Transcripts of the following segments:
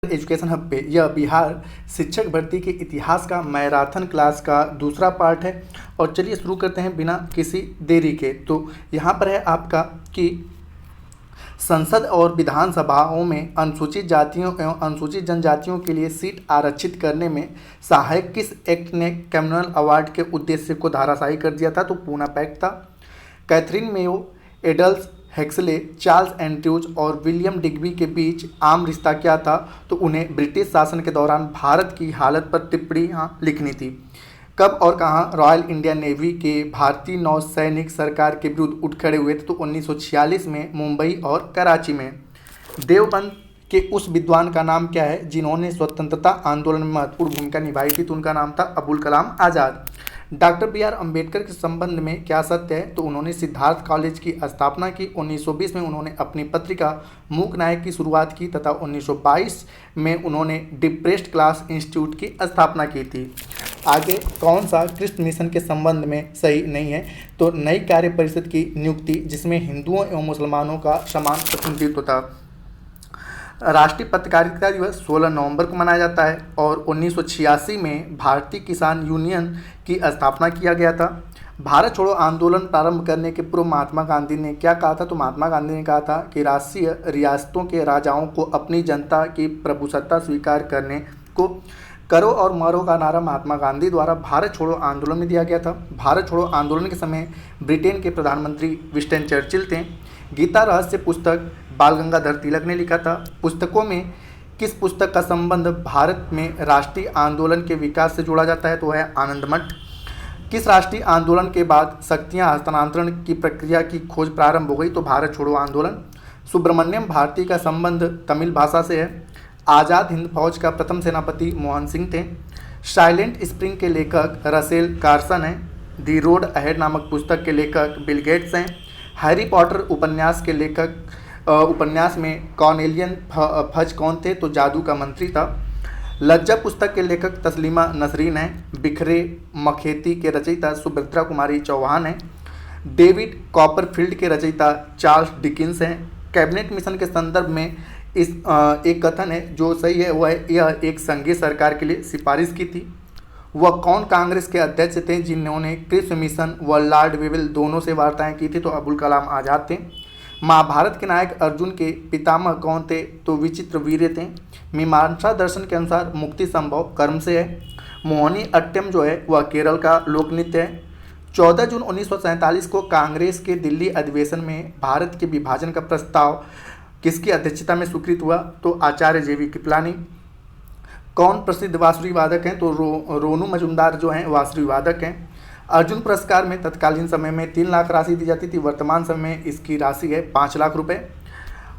Education hub पे यह बिहार शिक्षक भर्ती के इतिहास का मैराथन क्लास का दूसरा पार्ट है। और चलिए शुरू करते हैं बिना किसी देरी के। तो यहाँ पर है आपका कि संसद और विधानसभाओं में अनुसूचित जातियों एवं अनुसूचित जनजातियों के लिए सीट आरक्षित करने में सहायक किस एक्ट ने कम्युनल अवार्ड के उद्देश्य को धराशायी कर दिया था? तो पूना पैक्ट था। कैथरीन मेयो, एडल्फ हेक्सले, चार्ल्स एंड्रयूज और विलियम डिग्बी के बीच आम रिश्ता क्या था? तो उन्हें ब्रिटिश शासन के दौरान भारत की हालत पर टिप्पणियाँ लिखनी थी। कब और कहाँ रॉयल इंडियन नेवी के भारतीय नौसैनिक सरकार के विरुद्ध उठ खड़े हुए थे? तो 1946 में मुंबई और कराची में। देवबंद के उस विद्वान का नाम क्या है जिन्होंने स्वतंत्रता आंदोलन में महत्वपूर्ण भूमिका निभाई थी? तो उनका नाम था अबुल कलाम आज़ाद। Doctor B R. अम्बेडकर के संबंध में क्या सत्य है? तो उन्होंने सिद्धार्थ कॉलेज की स्थापना की। 1920 में उन्होंने अपनी पत्रिका मूक नायक की शुरुआत की तथा 1922 में उन्होंने डिप्रेस्ड क्लास इंस्टीट्यूट की स्थापना की थी। आगे कौन सा क्रिस्ट मिशन के संबंध में सही नहीं है? तो नई कार्य परिषद की नियुक्ति जिसमें हिंदुओं एवं मुसलमानों का समान प्रतिनिधित्व था। राष्ट्रीय पत्रकारिता दिवस 16 नवंबर को मनाया जाता है। और 1986 में भारतीय किसान यूनियन की स्थापना किया गया था। भारत छोड़ो आंदोलन प्रारंभ करने के पूर्व महात्मा गांधी ने क्या कहा था? तो महात्मा गांधी ने कहा था कि राष्ट्रीय रियासतों के राजाओं को अपनी जनता की प्रभुसत्ता स्वीकार करने को करो और मरो का नारा महात्मा गांधी द्वारा भारत छोड़ो आंदोलन में दिया गया था। भारत छोड़ो आंदोलन के समय ब्रिटेन के प्रधानमंत्री विंस्टन चर्चिल थे। गीता रहस्य पुस्तक बाल गंगाधर तिलक ने लिखा था। पुस्तकों में किस पुस्तक का संबंध भारत में राष्ट्रीय आंदोलन के विकास से जोड़ा जाता है? तो है आनंद मठ। किस राष्ट्रीय आंदोलन के बाद शक्तियां हस्तांतरण की प्रक्रिया की खोज प्रारंभ हो गई? तो भारत छोड़ो आंदोलन। सुब्रमण्यम भारती का संबंध तमिल भाषा से है। आज़ाद हिंद फौज का प्रथम सेनापति मोहन सिंह थे। साइलेंट स्प्रिंग के लेखक रसेल कार्सन हैं। दी रोड अहेड नामक पुस्तक के लेखक बिल गेट्स हैं। हैरी पॉटर उपन्यास के लेखक उपन्यास में कॉर्नेलियन फज कौन थे? तो जादू का मंत्री था। लज्जा पुस्तक के लेखक तस्लीमा नसरीन हैं। बिखरे मखेती के रचयिता सुभद्रा कुमारी चौहान हैं। डेविड कॉपरफील्ड के रचयिता चार्ल्स डिकिंस हैं। कैबिनेट मिशन के संदर्भ में इस एक कथन है जो सही है, वह है यह एक संघीय सरकार के लिए सिफारिश की थी। वह कौन कांग्रेस के अध्यक्ष थे जिन्होंने क्रिप्स मिशन व लॉर्ड वेवेल दोनों से वार्ताएं की थी? तो अबुल कलाम आज़ाद थे। महाभारत के नायक अर्जुन के पितामह कौन थे? तो विचित्रवीर्य थे। मीमांसा दर्शन के अनुसार मुक्ति संभव कर्म से है। मोहिनी अट्टम जो है वह केरल का लोक नृत्य है। 14 जून 1947 को कांग्रेस के दिल्ली अधिवेशन में भारत के विभाजन का प्रस्ताव किसकी अध्यक्षता में स्वीकृत हुआ? तो आचार्य जेवी कृपलानी। कौन प्रसिद्ध बांसुरी वादक हैं? तो रोनू मजुमदार जो हैं बांसुरी वादक हैं। अर्जुन पुरस्कार में तत्कालीन समय में 3 लाख राशि दी जाती थी। वर्तमान समय में इसकी राशि है 5 लाख रुपए।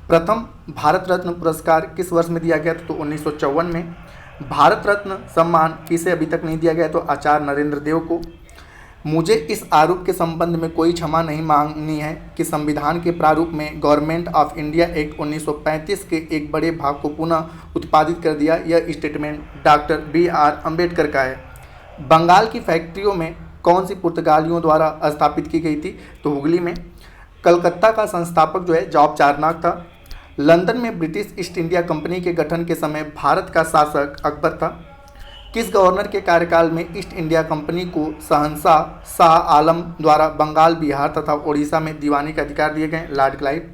प्रथम भारत रत्न पुरस्कार किस वर्ष में दिया गया था? तो 1954 में। भारत रत्न सम्मान किसे अभी तक नहीं दिया गया? तो आचार्य नरेंद्र देव को। मुझे इस आरोप के संबंध में कोई क्षमा नहीं मांगनी है कि संविधान के प्रारूप में गवर्नमेंट ऑफ इंडिया एक्ट 1935 के एक बड़े भाग को पुनः उत्पादित कर दिया। यह स्टेटमेंट डॉक्टर बी.आर. अम्बेडकर का है। बंगाल की फैक्ट्रियों में कौन सी पुर्तगालियों द्वारा स्थापित की गई थी? तो हुगली में। कलकत्ता का संस्थापक जो है जॉब चार्नक था। लंदन में ब्रिटिश ईस्ट इंडिया कंपनी के गठन के समय भारत का शासक अकबर था। किस गवर्नर के कार्यकाल में ईस्ट इंडिया कंपनी को शहंशाह शाह आलम द्वारा बंगाल, बिहार तथा ओडिशा में दीवानी के अधिकार दिए गए? Lord Clive.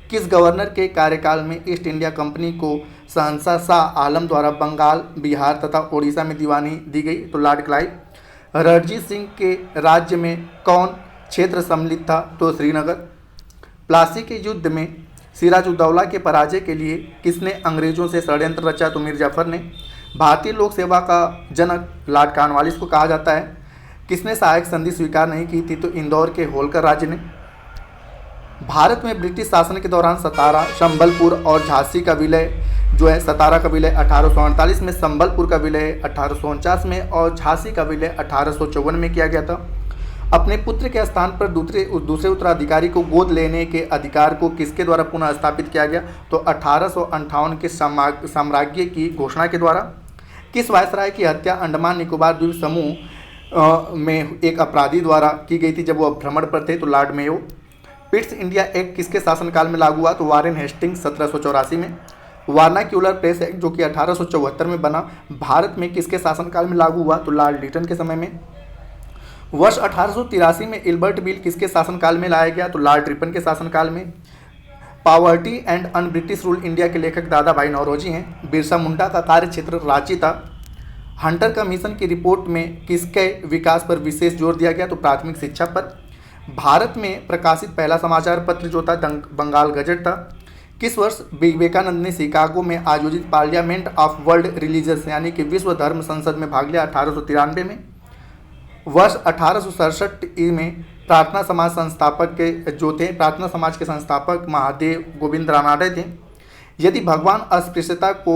किस गवर्नर के कार्यकाल में ईस्ट इंडिया कंपनी को शहंशाह शाह आलम द्वारा बंगाल, बिहार तथा ओडिशा में दीवानी दी गई? तो लॉर्ड क्लाइव। रणजीत सिंह के राज्य में कौन क्षेत्र सम्मिलित था? तो श्रीनगर। प्लासी के युद्ध में सिराजुद्दौला के पराजय के लिए किसने अंग्रेजों से षड्यंत्र रचा? तो मीर जाफर ने। भारतीय लोक सेवा का जनक लॉर्ड कॉर्नवालिस को कहा जाता है। किसने सहायक संधि स्वीकार नहीं की थी? तो इंदौर के होलकर राज्य ने। भारत में ब्रिटिश शासन के दौरान सतारा, संबलपुर और झांसी का विलय जो है, सतारा का विलय 1848 में, संबलपुर का विलय 1849 में और झांसी का विलय 1854 में किया गया था। अपने पुत्र के स्थान पर दूसरे उत्तराधिकारी को गोद लेने के अधिकार को किसके द्वारा पुनः स्थापित किया गया? तो 1858 के साम्राज्य की घोषणा के द्वारा। किस वायसराय की हत्या अंडमान निकोबार द्वीप समूह में एक अपराधी द्वारा की गई थी जब वह भ्रमण पर थे? तो Lord Mayo. Pitt's India act किसके शासनकाल में लागू हुआ? तो वारेन हेस्टिंग्स 1784 में। वर्नाक्यूलर प्रेस एक्ट जो कि 1874 में बना, भारत में किसके शासनकाल में लागू हुआ? तो लॉर्ड लिटन के समय में। वर्ष 1883 में इल्बर्ट बिल किसके शासनकाल में लाया गया? तो लॉर्ड रिपन के शासनकाल में। Poverty and un British rule India के लेखक दादा भाई नौरोजी हैं। बिरसा मुंडा का कार्य क्षेत्र रांची था। हंटर कमीशन की रिपोर्ट में किसके विकास पर विशेष जोर दिया गया? तो प्राथमिक शिक्षा पर। भारत में प्रकाशित पहला समाचार पत्र जो था बंगाल गजट था। किस वर्ष विवेकानंद ने शिकागो में आयोजित पार्लियामेंट ऑफ वर्ल्ड रिलीजियस यानी कि विश्व धर्म संसद में भाग लिया? 1893 में। वर्ष 1867 में प्रार्थना समाज संस्थापक के जो थे, प्रार्थना समाज के संस्थापक महादेव गोविंद रानाडे थे। यदि भगवान अस्पृश्यता को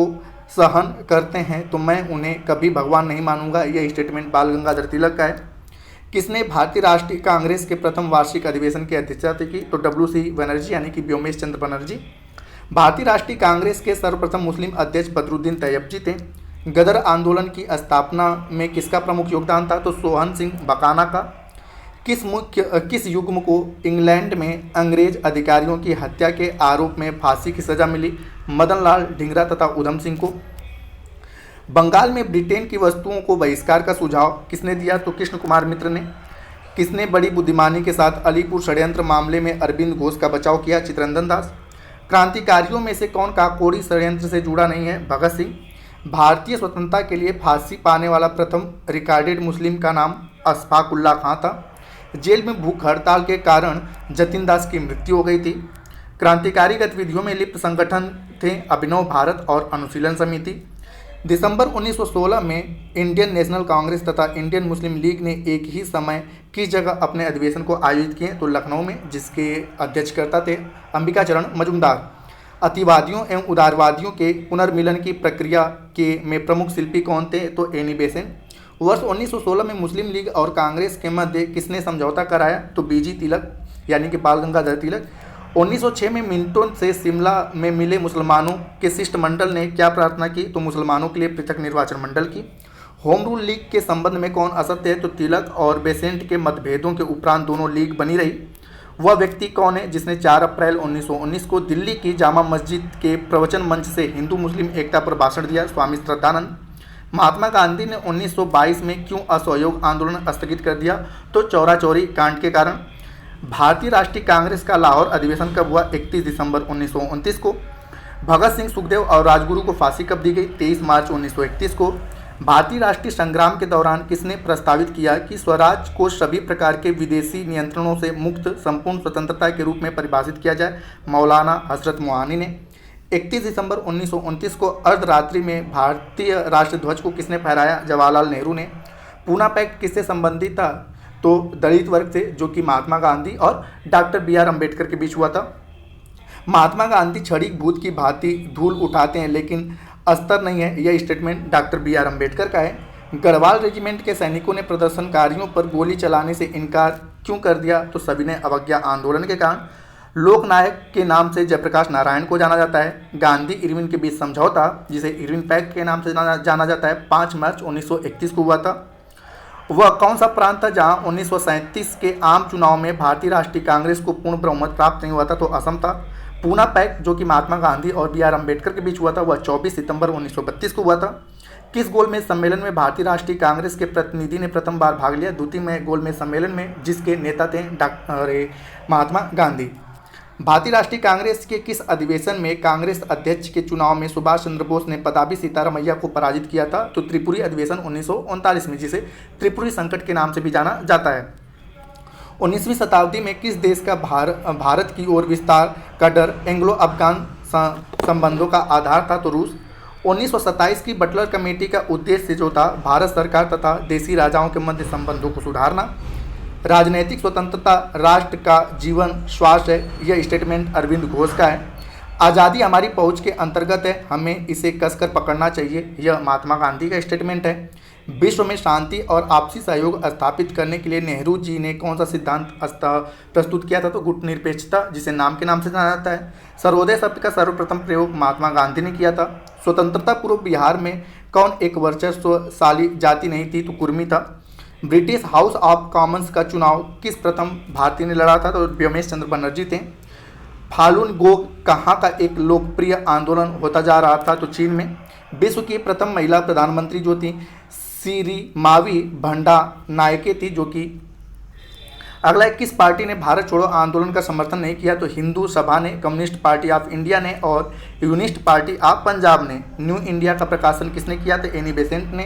सहन करते हैं तो मैं उन्हें कभी भगवान नहीं मानूंगा, यह स्टेटमेंट बाल गंगाधर तिलक का है। किसने भारतीय राष्ट्रीय कांग्रेस के प्रथम वार्षिक अधिवेशन की अध्यक्षता की? तो डब्ल्यू.सी. बनर्जी यानी कि व्योमेश चंद्र बनर्जी। भारतीय राष्ट्रीय कांग्रेस के सर्वप्रथम मुस्लिम अध्यक्ष बदरुद्दीन तैयबजी थे। गदर आंदोलन की स्थापना में किसका प्रमुख योगदान था? तो सोहन सिंह बकाना का। किस युग्म को इंग्लैंड में अंग्रेज अधिकारियों की हत्या के आरोप में फांसी की सजा मिली? मदन लाल ढींगरा तथा उधम सिंह को। बंगाल में ब्रिटेन की वस्तुओं को बहिष्कार का सुझाव किसने दिया? तो कृष्ण कुमार मित्र ने। किसने बड़ी बुद्धिमानी के साथ अलीपुर षड्यंत्र मामले में अरविंद घोष का बचाव किया? चित्ररंजन दास। क्रांतिकारियों में से कौन काकोरी षड्यंत्र से जुड़ा नहीं है? भगत सिंह। भारतीय स्वतंत्रता के लिए फांसी पाने वाला प्रथम रिकॉर्डेड मुस्लिम का नाम अशफाक उल्लाह खां था। जेल में भूख हड़ताल के कारण जतिन दास की मृत्यु हो गई थी। क्रांतिकारी गतिविधियों में लिप्त संगठन थे अभिनव भारत और अनुशीलन समिति। दिसंबर 1916 में इंडियन नेशनल कांग्रेस तथा इंडियन मुस्लिम लीग ने एक ही समय किस जगह अपने अधिवेशन को आयोजित किए? तो लखनऊ में, जिसके अध्यक्षकर्ता थे अंबिका चरण मजूमदार। अतिवादियों एवं उदारवादियों के पुनर्मिलन की प्रक्रिया के में प्रमुख शिल्पी कौन थे? तो एनी बेसेंट। वर्ष 1916 में मुस्लिम लीग और कांग्रेस के मध्य किसने समझौता कराया? तो बीजी तिलक यानी कि बाल गंगाधर तिलक। 1906 में मिंटो से शिमला में मिले मुसलमानों के शिष्टमंडल ने क्या प्रार्थना की? तो मुसलमानों के लिए पृथक निर्वाचन मंडल की। होम रूल लीग के संबंध में कौन असत्य है? तो तिलक और बेसेंट के मतभेदों के उपरांत दोनों लीग बनी रही। वह व्यक्ति कौन है जिसने 4 अप्रैल 1919 को दिल्ली की जामा मस्जिद के प्रवचन मंच से हिंदू मुस्लिम एकता पर भाषण दिया? स्वामी श्रद्धानंद। महात्मा गांधी ने 1922 में क्यों असहयोग आंदोलन स्थगित कर दिया? तो चौरा चौरी कांड के कारण। भारतीय राष्ट्रीय कांग्रेस का लाहौर अधिवेशन कब हुआ? 31 दिसंबर 1929 को। भगत सिंह, सुखदेव और राजगुरु को फांसी कब दी गई? 23 मार्च 1931 को। भारतीय राष्ट्रीय संग्राम के दौरान किसने प्रस्तावित किया कि स्वराज को सभी प्रकार के विदेशी नियंत्रणों से मुक्त संपूर्ण स्वतंत्रता के रूप में परिभाषित किया जाए? मौलाना हजरत मोहानी ने। 31 दिसंबर 1929 को अर्धरात्रि में भारतीय राष्ट्रध्वज को किसने फहराया? जवाहरलाल नेहरू ने। पूना पैक्ट किससे संबंधित था? तो दलित वर्ग से, जो कि महात्मा गांधी और डॉक्टर बी.आर. अम्बेडकर के बीच हुआ था। महात्मा गांधी छड़ी भूत की भांति धूल उठाते हैं लेकिन अस्तर नहीं है, यह स्टेटमेंट डॉक्टर बी.आर. अम्बेडकर का है। गढ़वाल रेजिमेंट के सैनिकों ने प्रदर्शनकारियों पर गोली चलाने से इनकार क्यों कर दिया? तो सविनय अवज्ञा आंदोलन के कारण। लोकनायक के नाम से जयप्रकाश नारायण को जाना जाता है। गांधी इरविन के बीच समझौता, जिसे इरविन पैक्ट के नाम से जाना जाता है, 5 मार्च 1931 को हुआ था। वह कौन सा प्रांत था जहां 1937 के आम चुनाव में भारतीय राष्ट्रीय कांग्रेस को पूर्ण बहुमत प्राप्त नहीं हुआ था? तो असम था। पूना पैक्ट, जो कि महात्मा गांधी और बी.आर. अम्बेडकर के बीच हुआ था, वह 24 सितंबर 1932 को हुआ था। किस गोलमेज सम्मेलन में भारतीय राष्ट्रीय कांग्रेस के प्रतिनिधि ने प्रथम बार भाग लिया? द्वितीय गोलमेज सम्मेलन में, जिसके नेता थे महात्मा गांधी। भारतीय राष्ट्रीय कांग्रेस के किस अधिवेशन में कांग्रेस अध्यक्ष के चुनाव में सुभाष चंद्र बोस ने पदाभी सीतारामैया को पराजित किया था? तो त्रिपुरी अधिवेशन 1939 में, जिसे त्रिपुरी संकट के नाम से भी जाना जाता है। 19वीं शताब्दी में किस देश का भारत की ओर विस्तार का डर एंग्लो अफगान संबंधों का आधार था? तो रूस। 1927 की बटलर कमेटी का उद्देश्य जो था भारत सरकार तथा देशी राजाओं के मध्य संबंधों को सुधारना। राजनैतिक स्वतंत्रता राष्ट्र का जीवन श्वास है, यह स्टेटमेंट अरविंद घोष का है। आज़ादी हमारी पहुंच के अंतर्गत है, हमें इसे कसकर पकड़ना चाहिए, यह महात्मा गांधी का स्टेटमेंट है। विश्व में शांति और आपसी सहयोग स्थापित करने के लिए नेहरू जी ने कौन सा सिद्धांत प्रस्तुत किया था? तो गुटनिरपेक्षता, जिसे नाम के नाम से जाना जाता है। सर्वोदय शब्द का सर्वप्रथम प्रयोग महात्मा गांधी ने किया था। स्वतंत्रता पूर्व बिहार में कौन एक वर्चस्वशाली जाति नहीं थी? तो कुर्मी था। ब्रिटिश हाउस ऑफ कॉमन्स का चुनाव किस प्रथम भारतीय ने लड़ा था? तो व्योमेश चंद्र बनर्जी थे। फालुन गोग कहाँ का एक लोकप्रिय आंदोलन होता जा रहा था? तो चीन में। विश्व की प्रथम महिला प्रधानमंत्री जो थी सिरिमावी भंडारनायके थी, जो कि अगला है, किस पार्टी ने भारत छोड़ो आंदोलन का समर्थन नहीं किया? तो हिंदू सभा ने, कम्युनिस्ट पार्टी ऑफ इंडिया ने और यूनिस्ट पार्टी ऑफ पंजाब ने। न्यू इंडिया का प्रकाशन किसने किया? तो एनी बेसेंट ने।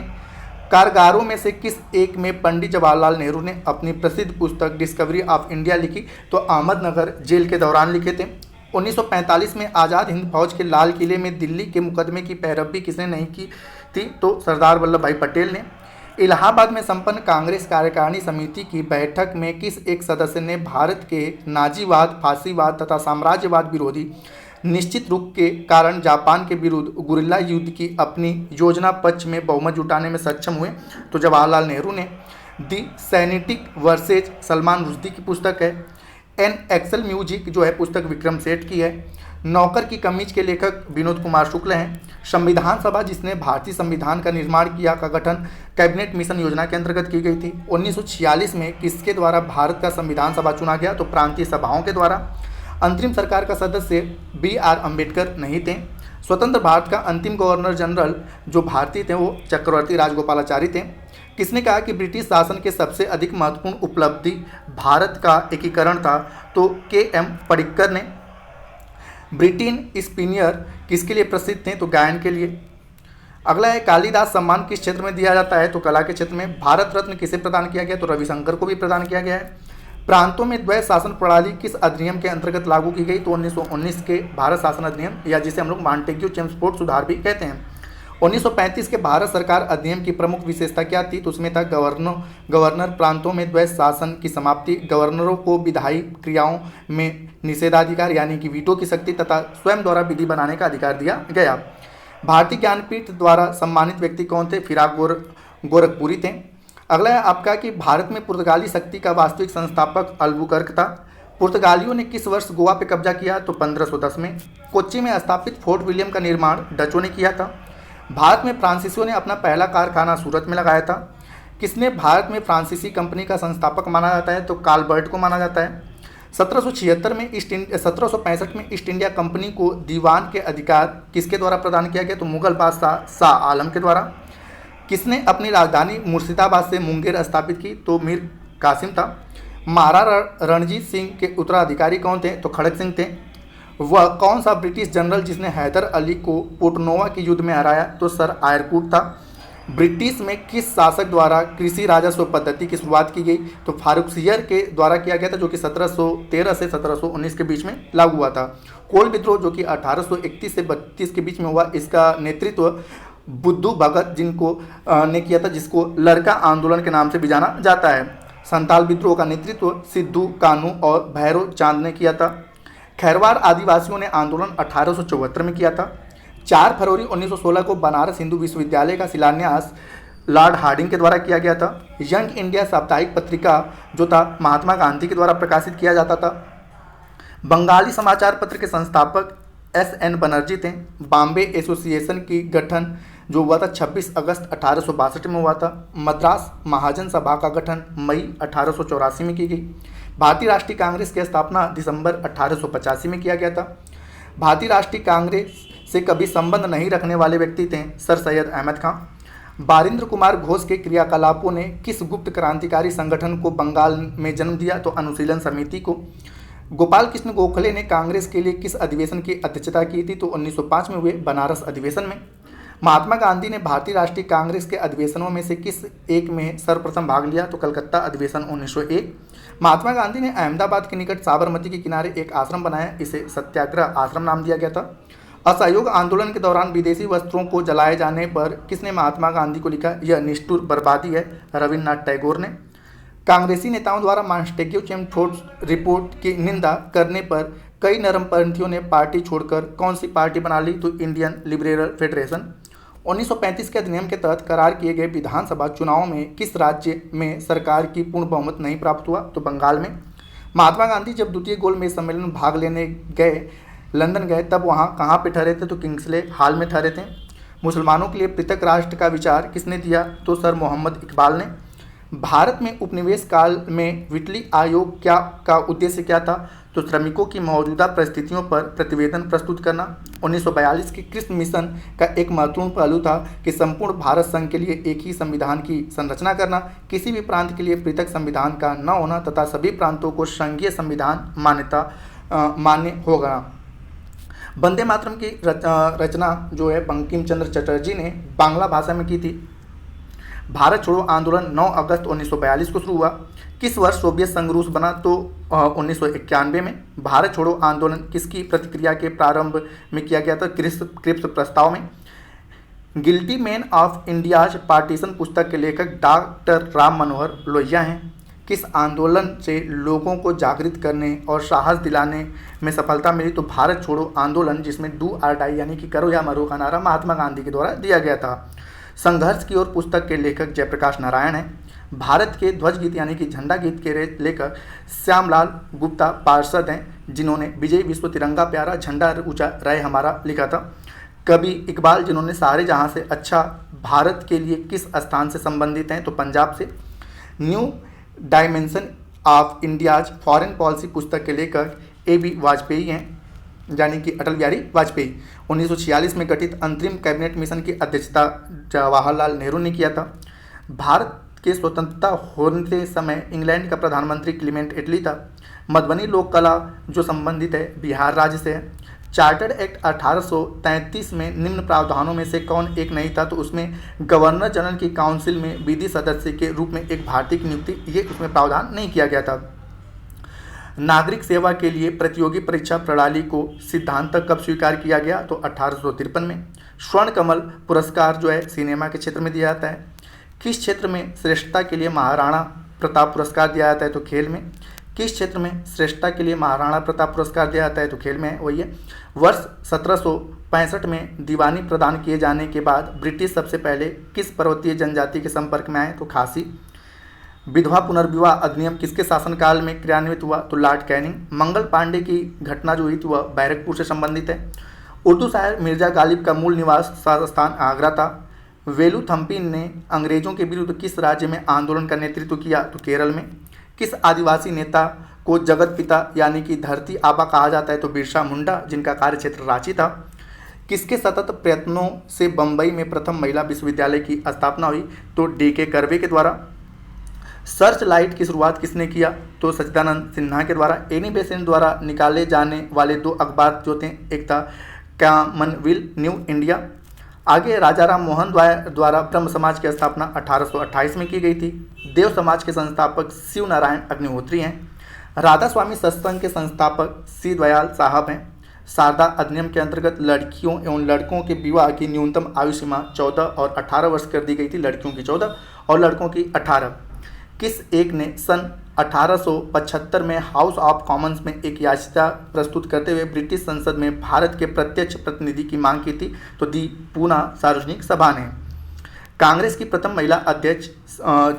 कारगारों में से किस एक में पंडित जवाहरलाल नेहरू ने अपनी प्रसिद्ध पुस्तक डिस्कवरी ऑफ इंडिया लिखी? तो अहमदनगर जेल के दौरान लिखे थे। 1945 में आज़ाद हिंद फौज के लाल किले में दिल्ली के मुकदमे की पैरवी किसने नहीं की थी? तो सरदार वल्लभ भाई पटेल ने। इलाहाबाद में संपन्न कांग्रेस कार्यकारिणी समिति की बैठक में किस एक सदस्य ने भारत के नाजीवाद, फांसीवाद तथा साम्राज्यवाद विरोधी निश्चित रुख के कारण जापान के विरुद्ध गुरिल्ला युद्ध की अपनी योजना पक्ष में बहुमत जुटाने में सक्षम हुए? तो जवाहरलाल नेहरू ने। दी सैनिटिक वर्सेज सलमान रुश्दी की पुस्तक है। एन एक्सेल म्यूजिक जो है पुस्तक विक्रम सेठ की है। नौकर की कमीज के लेखक विनोद कुमार शुक्ल हैं। संविधान सभा जिसने भारतीय संविधान का निर्माण किया का गठन कैबिनेट मिशन योजना के अंतर्गत की गई थी। 1946 में किसके द्वारा भारत का संविधान सभा चुना गया? तो प्रांतीय सभाओं के द्वारा। अंतरिम सरकार का सदस्य BR अम्बेडकर नहीं थे। स्वतंत्र भारत का अंतिम गवर्नर जनरल जो भारतीय थे वो चक्रवर्ती राजगोपालाचारी थे। किसने कहा कि ब्रिटिश शासन के सबसे अधिक महत्वपूर्ण उपलब्धि भारत का एकीकरण था? तो KM पडिक्कर ने। ब्रिटेन स्पिनियर किसके लिए प्रसिद्ध थे? तो गायन के लिए। अगला है, कालिदास सम्मान किस क्षेत्र में दिया जाता है? तो कला के क्षेत्र में। भारत रत्न किसे प्रदान किया गया? तो रविशंकर को भी प्रदान किया गया है। प्रांतों में द्वैत शासन प्रणाली किस अधिनियम के अंतर्गत लागू की गई? तो 1919 के भारत शासन अधिनियम, या जिसे हम लोग मॉन्टेग्यू चेम्सफोर्ड सुधार भी कहते हैं। 1935 के भारत सरकार अधिनियम की प्रमुख विशेषता क्या थी? तो उसमें था गवर्नर प्रांतों में द्वैत शासन की समाप्ति, गवर्नरों को विधायी क्रियाओं में निषेधाधिकार यानी कि वीटो की शक्ति तथा स्वयं द्वारा विधि बनाने का अधिकार दिया गया। भारतीय ज्ञानपीठ द्वारा सम्मानित व्यक्ति कौन थे? फिराक गोरखपुरी थे। अगला है आपका कि भारत में पुर्तगाली शक्ति का वास्तविक संस्थापक अल्बुकर्क था। पुर्तगालियों ने किस वर्ष गोवा पर कब्जा किया? तो 1510 में। कोच्चि में स्थापित फोर्ट विलियम का निर्माण डचों ने किया था। भारत में फ्रांसीसियों ने अपना पहला कारखाना सूरत में लगाया था। किसने भारत में फ्रांसीसी कंपनी का संस्थापक माना जाता है? तो कार्लबर्ट को माना जाता है। 1765 में ईस्ट इंडिया कंपनी को दीवान के अधिकार किसके द्वारा प्रदान किया गया? तो मुगल बादशाह शाह आलम के द्वारा। किसने अपनी राजधानी मुर्शिदाबाद से मुंगेर स्थापित की? तो मीर कासिम था। महाराणा रणजीत सिंह के उत्तराधिकारी कौन थे? तो खड़क सिंह थे। वह कौन सा ब्रिटिश जनरल जिसने हैदर अली को पोर्टनोवा के युद्ध में हराया? तो सर आयरकूट था। ब्रिटिश में किस शासक द्वारा कृषि राजस्व पद्धति की शुरुआत की गई? तो फारुखसियर के द्वारा किया गया था, जो कि 1713 से 1719 के बीच में लागू हुआ था। कोल विद्रोह जो कि 1831 से 32 के बीच में हुआ, इसका नेतृत्व बुद्धू भगत जिनको ने किया था, जिसको लड़का आंदोलन के नाम से भी जाना जाता है। संताल विद्रोह का नेतृत्व सिद्धू कानू और भैरव चांद ने किया था। खैरवार आदिवासियों ने आंदोलन 1874 में किया था। 4 फरवरी 1916 को बनारस हिंदू विश्वविद्यालय का शिलान्यास लॉर्ड हार्डिंग के द्वारा किया गया था। यंग इंडिया साप्ताहिक पत्रिका जो था महात्मा गांधी के द्वारा प्रकाशित किया जाता था। बंगाली समाचार पत्र के संस्थापक SN बनर्जी थे। बॉम्बे एसोसिएशन की गठन जो हुआ था 26 अगस्त 1862 में हुआ था। मद्रास महाजन सभा का गठन मई 1884 में की गई। भारतीय राष्ट्रीय कांग्रेस की स्थापना दिसंबर 1885 में किया गया था। भारतीय राष्ट्रीय कांग्रेस से कभी संबंध नहीं रखने वाले व्यक्ति थे सर सैयद अहमद खां। बारिंद्र कुमार घोष के क्रियाकलापों ने किस गुप्त क्रांतिकारी संगठन को बंगाल में जन्म दिया? तो अनुशीलन समिति को। गोपाल कृष्ण गोखले ने कांग्रेस के लिए किस अधिवेशन की अध्यक्षता की थी? तो 1905 में हुए बनारस अधिवेशन में। महात्मा गांधी ने भारतीय राष्ट्रीय कांग्रेस के अधिवेशनों में से किस एक में सर्वप्रथम भाग लिया? तो कलकत्ता अधिवेशन 1901। महात्मा गांधी ने अहमदाबाद के निकट साबरमती के किनारे एक आश्रम बनाया, इसे सत्याग्रह आश्रम नाम दिया गया था। असहयोग आंदोलन के दौरान विदेशी वस्त्रों को जलाए जाने पर किसने महात्मा गांधी को लिखा? यह निष्ठुर बर्बादी है, रविन्द्रनाथ टैगोर ने। कांग्रेसी नेताओं द्वारा मॉन्टेग्यू चेम्सफोर्ड रिपोर्ट की निंदा करने पर कई नरमपंथियों ने पार्टी छोड़कर कौन सी पार्टी बना ली? तो इंडियन लिबरल फेडरेशन। 1935 के अधिनियम के तहत करार किए गए विधानसभा चुनाव में किस राज्य में सरकार की पूर्ण बहुमत नहीं प्राप्त हुआ? तो बंगाल में। महात्मा गांधी जब द्वितीय गोलमेज सम्मेलन में भाग लेने गए, लंदन गए, तब वहाँ कहाँ पे ठहरे थे? तो किंग्सले हॉल में ठहरे थे। मुसलमानों के लिए पृथक राष्ट्र का विचार किसने दिया? तो सर मोहम्मद इकबाल ने। भारत में उपनिवेश काल में विटली आयोग का उद्देश्य क्या था? तो श्रमिकों की मौजूदा परिस्थितियों पर प्रतिवेदन प्रस्तुत करना। 1942 के कृष्ण मिशन का एक महत्वपूर्ण पहलू था कि संपूर्ण भारत संघ के लिए एक ही संविधान की संरचना करना, किसी भी प्रांत के लिए पृथक संविधान का न होना तथा सभी प्रांतों को संघीय संविधान मान्य होगा। वंदे मातरम की रचना जो है बंकिम चंद्र चटर्जी ने बांग्ला भाषा में की थी। भारत छोड़ो आंदोलन 9 अगस्त 1942 को शुरू हुआ। किस वर्ष सोवियत संघ रूस बना? तो 1991 में। भारत छोड़ो आंदोलन किसकी प्रतिक्रिया के प्रारंभ में किया गया था? क्रिप्स प्रस्ताव में। Guilty man of India's partition पुस्तक के लेखक डॉक्टर राम मनोहर लोहिया हैं। किस आंदोलन से लोगों को जागृत करने और साहस दिलाने में सफलता मिली? तो भारत छोड़ो आंदोलन, जिसमें डू और डाई यानी कि करो या मरो का नारा महात्मा गांधी के द्वारा दिया गया था। संघर्ष की ओर पुस्तक के लेखक जयप्रकाश नारायण हैं। भारत के ध्वज गीत यानी कि झंडा गीत के लेखक श्यामलाल गुप्ता पार्षद हैं, जिन्होंने विजय विश्व तिरंगा प्यारा झंडा ऊंचा रहे हमारा लिखा था। कवि इकबाल, जिन्होंने सारे जहां से अच्छा भारत के लिए किस स्थान से संबंधित हैं? तो पंजाब से। New dimension of India's foreign policy पुस्तक के लेखक AB वाजपेयी हैं, यानी कि अटल बिहारी वाजपेयी। 1946 में गठित अंतरिम कैबिनेट मिशन की अध्यक्षता जवाहरलाल नेहरू ने किया था। भारत के स्वतंत्रता होने समय इंग्लैंड का प्रधानमंत्री क्लीमेंट एटली था। मधुबनी लोक कला जो संबंधित है बिहार राज्य से है। चार्टर्ड एक्ट 1833 में निम्न प्रावधानों में से कौन एक नहीं था? तो उसमें गवर्नर जनरल की काउंसिल में विधि सदस्य के रूप में एक भारतीय की नियुक्ति, ये उसमें प्रावधान नहीं किया गया था। नागरिक सेवा के लिए प्रतियोगी परीक्षा प्रणाली को सिद्धांत कब स्वीकार किया गया? तो 1853 में। स्वर्ण कमल पुरस्कार जो है सिनेमा के क्षेत्र में दिया जाता है। किस क्षेत्र में श्रेष्ठता के लिए महाराणा प्रताप पुरस्कार दिया जाता है? तो खेल में। किस क्षेत्र में श्रेष्ठता के लिए महाराणा प्रताप पुरस्कार दिया जाता है? तो खेल में है, वही है। वर्ष 1765 में दीवानी प्रदान किए जाने के बाद ब्रिटिश सबसे पहले किस पर्वतीय जनजाति के संपर्क में आए? तो खासी। विधवा पुनर्विवाह अधिनियम किसके शासनकाल में क्रियान्वित हुआ? तो लॉर्ड कैनिंग। मंगल पांडे की घटना जो हुई थी वह बैरकपुर से संबंधित है। उर्दू शायर मिर्जा गालिब का मूल निवास स्थान आगरा था। वेलुथम्पी ने अंग्रेजों के विरुद्ध किस राज्य में आंदोलन का नेतृत्व किया? तो केरल में। किस आदिवासी नेता को जगत पिता यानी कि धरती आबा कहा जाता है? तो बिरसा मुंडा, जिनका कार्यक्षेत्र रांची था। किसके सतत प्रयत्नों से बम्बई में प्रथम महिला विश्वविद्यालय की स्थापना हुई? तो D.K. कर्वे के द्वारा। सर्च लाइट की शुरुआत किसने किया? तो सच्चिदानंद सिन्हा के द्वारा। एनी बेसेंट द्वारा निकाले जाने वाले 2 अखबार जो थे, एक था कॉमनवेल्थ न्यू इंडिया। आगे राजा राम मोहन द्वारा ब्रह्म समाज की स्थापना 1828 में की गई थी। देव समाज के संस्थापक शिव नारायण अग्निहोत्री हैं। राधा स्वामी सत्संग के संस्थापक सी दयाल साहब हैं। शारदा अधिनियम के अंतर्गत लड़कियों एवं लड़कों के विवाह की न्यूनतम आयु सीमा 14 और 18 वर्ष कर दी गई थी। लड़कियों की 14 और लड़कों की 18। किस एक ने सन 1875 में हाउस ऑफ कॉमन्स में एक याचिका प्रस्तुत करते हुए ब्रिटिश संसद में भारत के प्रत्यक्ष प्रतिनिधि की मांग की थी? तो दी पूना सार्वजनिक सभा ने। कांग्रेस की प्रथम महिला अध्यक्ष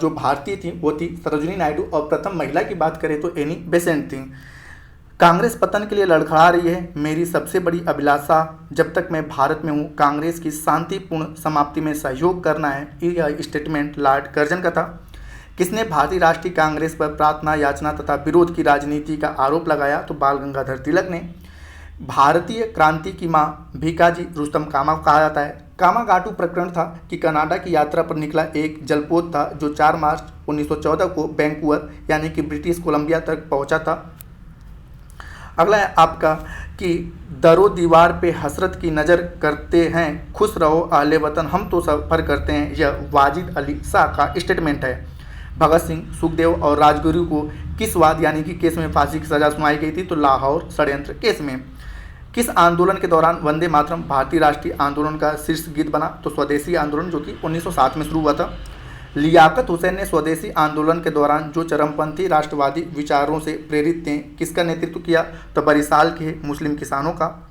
जो भारतीय थी वो थी सरोजिनी नायडू, और प्रथम महिला की बात करें तो एनी बेसेंट थी। कांग्रेस पतन के लिए लड़खड़ा रही है। मेरी सबसे बड़ी अभिलाषा जब तक मैं भारत में हूँ कांग्रेस की शांतिपूर्ण समाप्ति में सहयोग करना है। यह स्टेटमेंट लॉर्ड कर्जन का था। किसने भारतीय राष्ट्रीय कांग्रेस पर प्रार्थना याचना तथा विरोध की राजनीति का आरोप लगाया? तो बाल गंगाधर तिलक ने। भारतीय क्रांति की मां भीकाजी रुस्तम कामा को कहा जाता है। कामागाटू प्रकरण था कि कनाडा की यात्रा पर निकला एक जलपोत था जो 4 मार्च 1914 को वैंकूवर यानी कि ब्रिटिश कोलंबिया तक पहुंचा था। अगला है आपका कि दरो दीवार पे हसरत की नज़र करते हैं, खुश रहो अहले वतन, हम तो सफ़र करते हैं। यह वाजिद अली शाह का स्टेटमेंट है। भगत सिंह, सुखदेव और राजगुरु को किस वाद यानी कि केस में फांसी की सजा सुनाई गई थी? तो लाहौर षड्यंत्र केस में। किस आंदोलन के दौरान वंदे मातरम भारतीय राष्ट्रीय आंदोलन का शीर्ष गीत बना? तो स्वदेशी आंदोलन, जो कि 1907 में शुरू हुआ था। लियाकत हुसैन ने स्वदेशी आंदोलन के दौरान जो चरमपंथी राष्ट्रवादी विचारों से प्रेरित थे किसका नेतृत्व किया? तो बरिशाल के मुस्लिम किसानों का।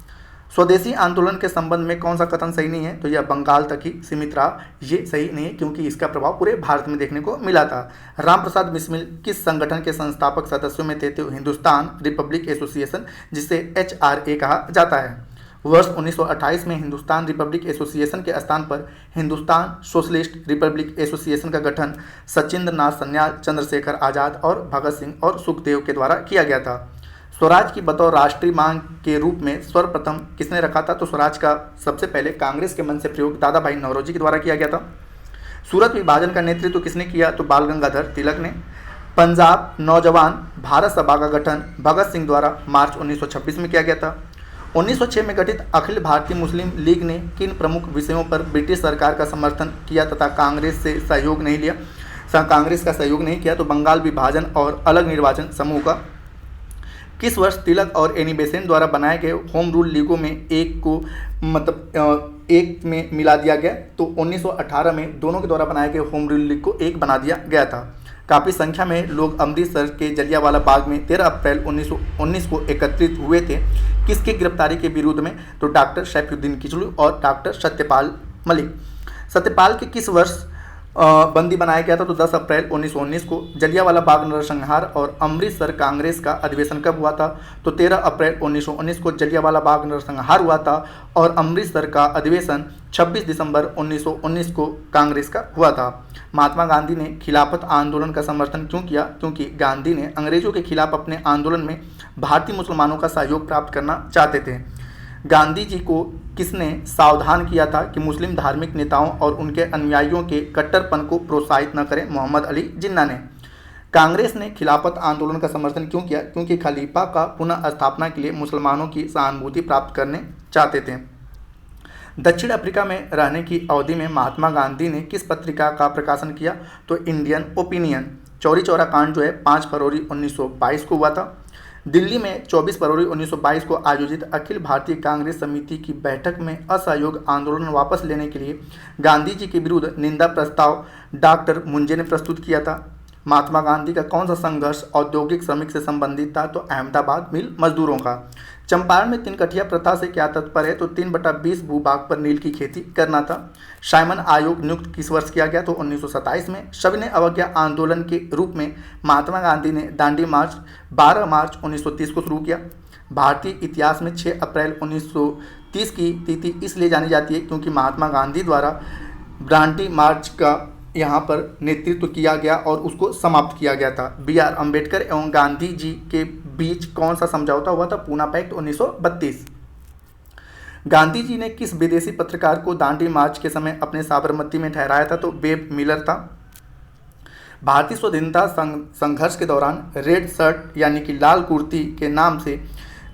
स्वदेशी आंदोलन के संबंध में कौन सा कथन सही नहीं है? तो यह बंगाल तक ही सीमित रहा। ये सही नहीं है क्योंकि इसका प्रभाव पूरे भारत में देखने को मिला था। रामप्रसाद बिस्मिल किस संगठन के संस्थापक सदस्यों में थे? तो हिंदुस्तान रिपब्लिक एसोसिएशन, जिसे HRA कहा जाता है। वर्ष 1928 में हिंदुस्तान रिपब्लिक एसोसिएशन के स्थान पर हिंदुस्तान सोशलिस्ट रिपब्लिक एसोसिएशन का गठन सचिंद्र नाथ सन्याल, चंद्रशेखर आज़ाद और भगत सिंह और सुखदेव के द्वारा किया गया था। स्वराज की बतौर राष्ट्रीय मांग के रूप में सर्वप्रथम किसने रखा था? तो स्वराज का सबसे पहले कांग्रेस के मन से प्रयोग दादा भाई नौरोजी के द्वारा किया गया था। सूरत विभाजन का नेतृत्व किसने किया? तो बाल गंगाधर तिलक ने। पंजाब नौजवान भारत सभा का गठन भगत सिंह द्वारा मार्च 1926 में किया गया था। 1906 में गठित अखिल भारतीय मुस्लिम लीग ने किन प्रमुख विषयों पर ब्रिटिश सरकार का समर्थन किया तथा कांग्रेस से सहयोग नहीं लिया? कांग्रेस का सहयोग नहीं किया। तो बंगाल विभाजन और अलग निर्वाचन समूह का। किस वर्ष तिलक और एनी बेसेंट द्वारा बनाए गए होम रूल लीगों में एक को एक में मिला दिया गया? तो 1918 में दोनों के द्वारा बनाए गए होम रूल लीग को एक बना दिया गया था। काफ़ी संख्या में लोग अमृतसर के जलियांवाला बाग में 13 अप्रैल 1919 को एकत्रित हुए थे। किसकी गिरफ्तारी के विरोध में? तो डॉक्टर सैफुद्दीन किचलू और डॉक्टर सत्यपाल मलिक। सत्यपाल के किस वर्ष बंदी बनाया गया था? तो 10 अप्रैल 1919 को। जलियांवाला बाग नरसंहार और अमृतसर कांग्रेस का अधिवेशन कब हुआ था? तो 13 अप्रैल 1919 को जलियांवाला बाग नरसंहार हुआ था और अमृतसर का अधिवेशन 26 दिसंबर 1919 को कांग्रेस का हुआ था। महात्मा गांधी ने खिलाफत आंदोलन का समर्थन क्यों किया? क्योंकि गांधी ने अंग्रेजों के खिलाफ अपने आंदोलन में भारतीय मुसलमानों का सहयोग प्राप्त करना चाहते थे। गांधी जी को किसने सावधान किया था कि मुस्लिम धार्मिक नेताओं और उनके अनुयायियों के कट्टरपन को प्रोत्साहित न करें? मोहम्मद अली जिन्ना ने। कांग्रेस ने खिलाफत आंदोलन का समर्थन क्यों किया? क्योंकि खलीफा का पुनः स्थापना के लिए मुसलमानों की सहानुभूति प्राप्त करने चाहते थे। दक्षिण अफ्रीका में रहने की अवधि में महात्मा गांधी ने किस पत्रिका का प्रकाशन किया? तो इंडियन ओपिनियन। चौरी चौरा कांड जो है 5 फरवरी 1922 को हुआ था। दिल्ली में 24 फरवरी 1922 को आयोजित अखिल भारतीय कांग्रेस समिति की बैठक में असहयोग आंदोलन वापस लेने के लिए गांधी जी के विरुद्ध निंदा प्रस्ताव डॉक्टर मुंजे ने प्रस्तुत किया था। महात्मा गांधी का कौन सा संघर्ष औद्योगिक श्रमिक से संबंधित था? तो अहमदाबाद मिल मजदूरों का। चंपारण में 3 कठिया प्रथा से क्या तात्पर्य है? तो 3/20 भूभाग पर नील की खेती करना था। साइमन आयोग नियुक्त किस वर्ष किया गया? तो 1927 में। सविनय अवज्ञा आंदोलन के रूप में महात्मा गांधी ने दांडी मार्च 12 मार्च 1930 को शुरू किया। भारतीय इतिहास में 6 अप्रैल 1930 की तिथि इसलिए जानी जाती है क्योंकि महात्मा गांधी द्वारा दांडी मार्च का यहाँ पर नेतृत्व किया गया और उसको समाप्त किया गया था। BR अम्बेडकर एवं गांधी जी के बीच कौन सा समझौता हुआ था? पूना पैक्ट 1932। गांधी जी ने किस विदेशी पत्रकार को दांडी मार्च के समय अपने साबरमती में ठहराया था? तो वेब मिलर था। भारतीय स्वतंत्रता संघर्ष के दौरान रेड शर्ट यानी कि लाल कुर्ती के नाम से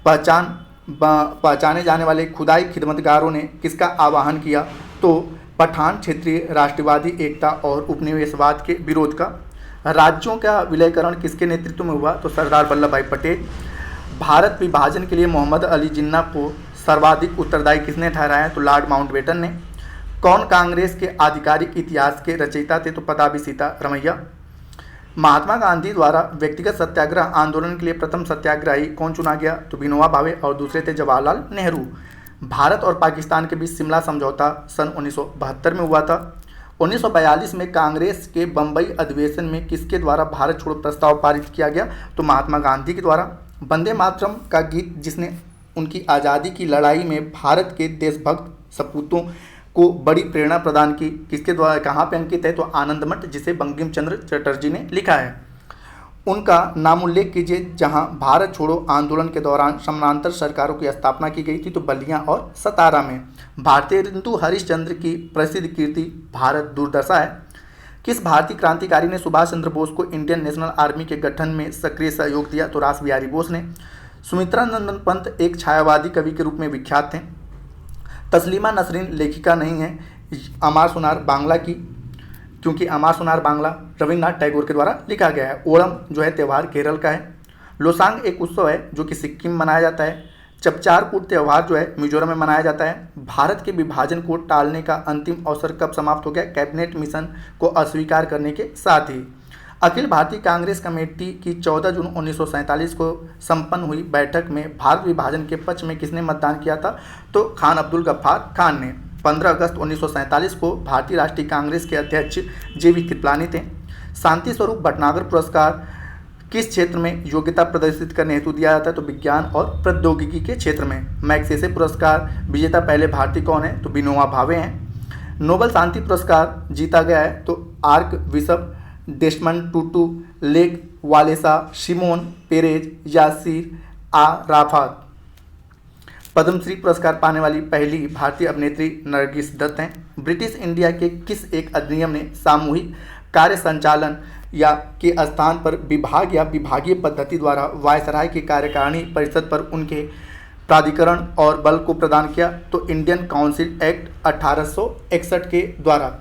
पहचाने जाने वाले खुदाई खिदमतगारों ने किसका आह्वान किया? तो पठान क्षेत्रीय राष्ट्रवादी एकता और उपनिवेशवाद के विरोध का। राज्यों का विलयकरण किसके नेतृत्व में हुआ? तो सरदार वल्लभ भाई पटेल। भारत विभाजन के लिए मोहम्मद अली जिन्ना को सर्वाधिक उत्तरदायी किसने ठहराया? तो लॉर्ड माउंटबेटन ने। कौन कांग्रेस के आधिकारिक इतिहास के रचयिता थे? तो पताबी सीतारमैया। महात्मा गांधी द्वारा व्यक्तिगत सत्याग्रह आंदोलन के लिए प्रथम सत्याग्रही कौन चुना गया? तो विनोबा भावे और दूसरे थे जवाहरलाल नेहरू। भारत और पाकिस्तान के बीच शिमला समझौता सन 1972 में हुआ था। 1942 में कांग्रेस के बम्बई अधिवेशन में किसके द्वारा भारत छोड़ो प्रस्ताव पारित किया गया? तो महात्मा गांधी के द्वारा। वंदे मातरम का गीत जिसने उनकी आज़ादी की लड़ाई में भारत के देशभक्त सपूतों को बड़ी प्रेरणा प्रदान की, किसके द्वारा कहाँ पे अंकित है? तो आनंद मठ, जिसे बंकिम चंद्र चटर्जी ने लिखा है। उनका नाम उल्लेख कीजिए जहां भारत छोड़ो आंदोलन के दौरान समानांतर सरकारों की स्थापना की गई थी। तो बलिया और सतारा में। भारतीय ऋतु हरिश्चंद्र की प्रसिद्ध कीर्ति भारत दुर्दशा है। किस भारतीय क्रांतिकारी ने सुभाष चंद्र बोस को इंडियन नेशनल आर्मी के गठन में सक्रिय सहयोग दिया? तो रास बिहारी बोस ने। सुमित्रा नंदन पंत एक छायावादी कवि के रूप में विख्यात थे। तस्लीमा नसरीन लेखिका नहीं है। अमार सुनार बांग्ला की, क्योंकि अमार सुनार बांग्ला रविन्द्रनाथ टैगोर के द्वारा लिखा गया है। ओणम जो है त्यौहार केरल का है। लोसांग एक उत्सव है जो कि सिक्किम में मनाया जाता है। चपचारकूट त्यौहार जो है मिजोरम में मनाया जाता है। भारत के विभाजन को टालने का अंतिम अवसर कब समाप्त हो गया? कैबिनेट मिशन को अस्वीकार करने के साथ ही। अखिल भारतीय कांग्रेस कमेटी की 14 जून 1947 को संपन्न हुई बैठक में भारत विभाजन के पक्ष में किसने मतदान किया था? तो खान अब्दुल गफ्फार खान ने। 15 अगस्त 1947 को भारतीय राष्ट्रीय कांग्रेस के अध्यक्ष JV कृपलानी थे। शांति स्वरूप भटनागर पुरस्कार किस क्षेत्र में योग्यता प्रदर्शित करने हेतु दिया जाता है? तो विज्ञान और प्रौद्योगिकी के क्षेत्र में। मैग्सेसे पुरस्कार विजेता पहले भारतीय कौन है? तो विनोबा भावे हैं। नोबेल शांति पुरस्कार जीता गया है तो archbishop, Desmond Tutu, Lech Walesa, Shimon Peres, Yasser Arafat. Padma Shri पुरस्कार पाने वाली पहली भारतीय अभिनेत्री नरगिस दत्त हैं। ब्रिटिश इंडिया के किस एक अधिनियम ने सामूहिक कार्य संचालन या के स्थान पर विभाग या विभागीय पद्धति द्वारा वायसराय की कार्यकारिणी परिषद पर उनके प्राधिकरण और बल को प्रदान किया? तो इंडियन काउंसिल एक्ट 1861 के द्वारा।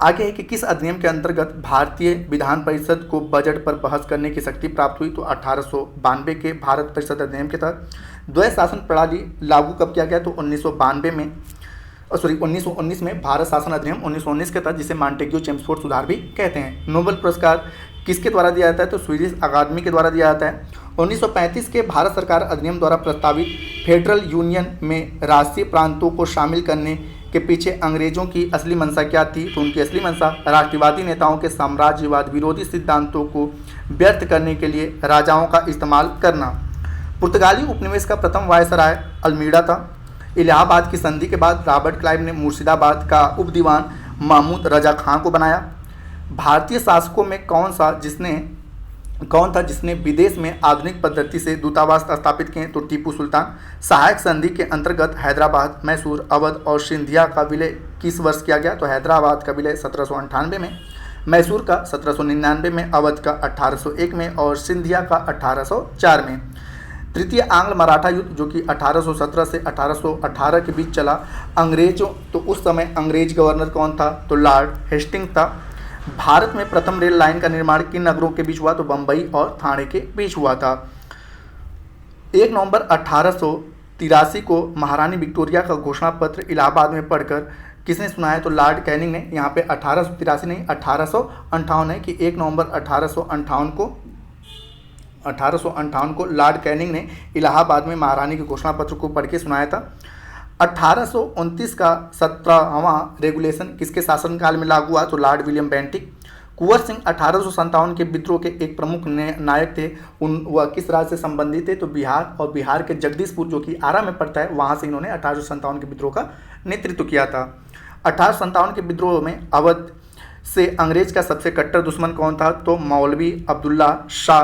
आगे है कि किस अधिनियम के अंतर्गत भारतीय विधान परिषद को बजट पर बहस करने की शक्ति प्राप्त हुई? तो 1892 के भारत परिषद अधिनियम के तहत। द्वैध शासन प्रणाली लागू कब किया गया? तो 1919 में भारत शासन अधिनियम 1919 के तहत, जिसे मॉन्टेग्यू चेम्सफोर्ड सुधार भी कहते हैं। नोबेल पुरस्कार किसके द्वारा दिया जाता है? तो स्वीडिश अकादमी के द्वारा दिया जाता है। 1935 के भारत सरकार अधिनियम द्वारा प्रस्तावित फेडरल यूनियन में राष्ट्रीय प्रांतों को शामिल करने के पीछे अंग्रेजों की असली मंशा क्या थी? तो उनकी असली मंशा राष्ट्रवादी नेताओं के साम्राज्यवाद विरोधी सिद्धांतों को व्यर्थ करने के लिए राजाओं का इस्तेमाल करना। पुर्तगाली उपनिवेश का प्रथम वायसराय अल्मीड़ा था। इलाहाबाद की संधि के बाद रॉबर्ट क्लाइव ने मुर्शिदाबाद का उपदीवान महमूद रजा खां को बनाया। भारतीय शासकों में कौन था जिसने विदेश में आधुनिक पद्धति से दूतावास स्थापित किए? तो टीपू सुल्तान। सहायक संधि के अंतर्गत हैदराबाद, मैसूर, अवध और सिंधिया का विलय किस वर्ष किया गया? तो हैदराबाद का विलय 1798 में, मैसूर का 1799 में, अवध का 1801 में और सिंधिया का 1804 में। तृतीय आंग्ल मराठा युद्ध, जो कि 1817 से 1818 के बीच चला, तो उस समय अंग्रेज गवर्नर कौन था? तो लॉर्ड हेस्टिंग्स था। भारत में प्रथम रेल लाइन का निर्माण किन नगरों के बीच हुआ? तो बंबई और ठाणे के बीच हुआ था। 1 नवंबर 1883 को महारानी विक्टोरिया का घोषणा पत्र इलाहाबाद में पढ़कर किसने सुनाया? तो लॉर्ड कैनिंग ने। यहाँ पे 1883 नहीं, 1858 है कि 1 नवंबर 1858 को लॉर्ड कैनिंग ने इलाहाबाद में महारानी के घोषणा पत्र को पढ़ के सुनाया था। 1829 का 17वां रेगुलेशन किसके शासनकाल में लागू हुआ? तो Lord William Bentinck. Kunwar Singh 1857 के विद्रोह के एक प्रमुख नायक थे। वह किस राज्य से संबंधित थे? तो बिहार, और बिहार के जगदीशपुर, जो कि आरा में पड़ता है, वहाँ से इन्होंने 1857 के विद्रोह का नेतृत्व किया था। 1857 के विद्रोह में अवध से अंग्रेज का सबसे कट्टर दुश्मन कौन था? तो मौलवी अब्दुल्ला शाह।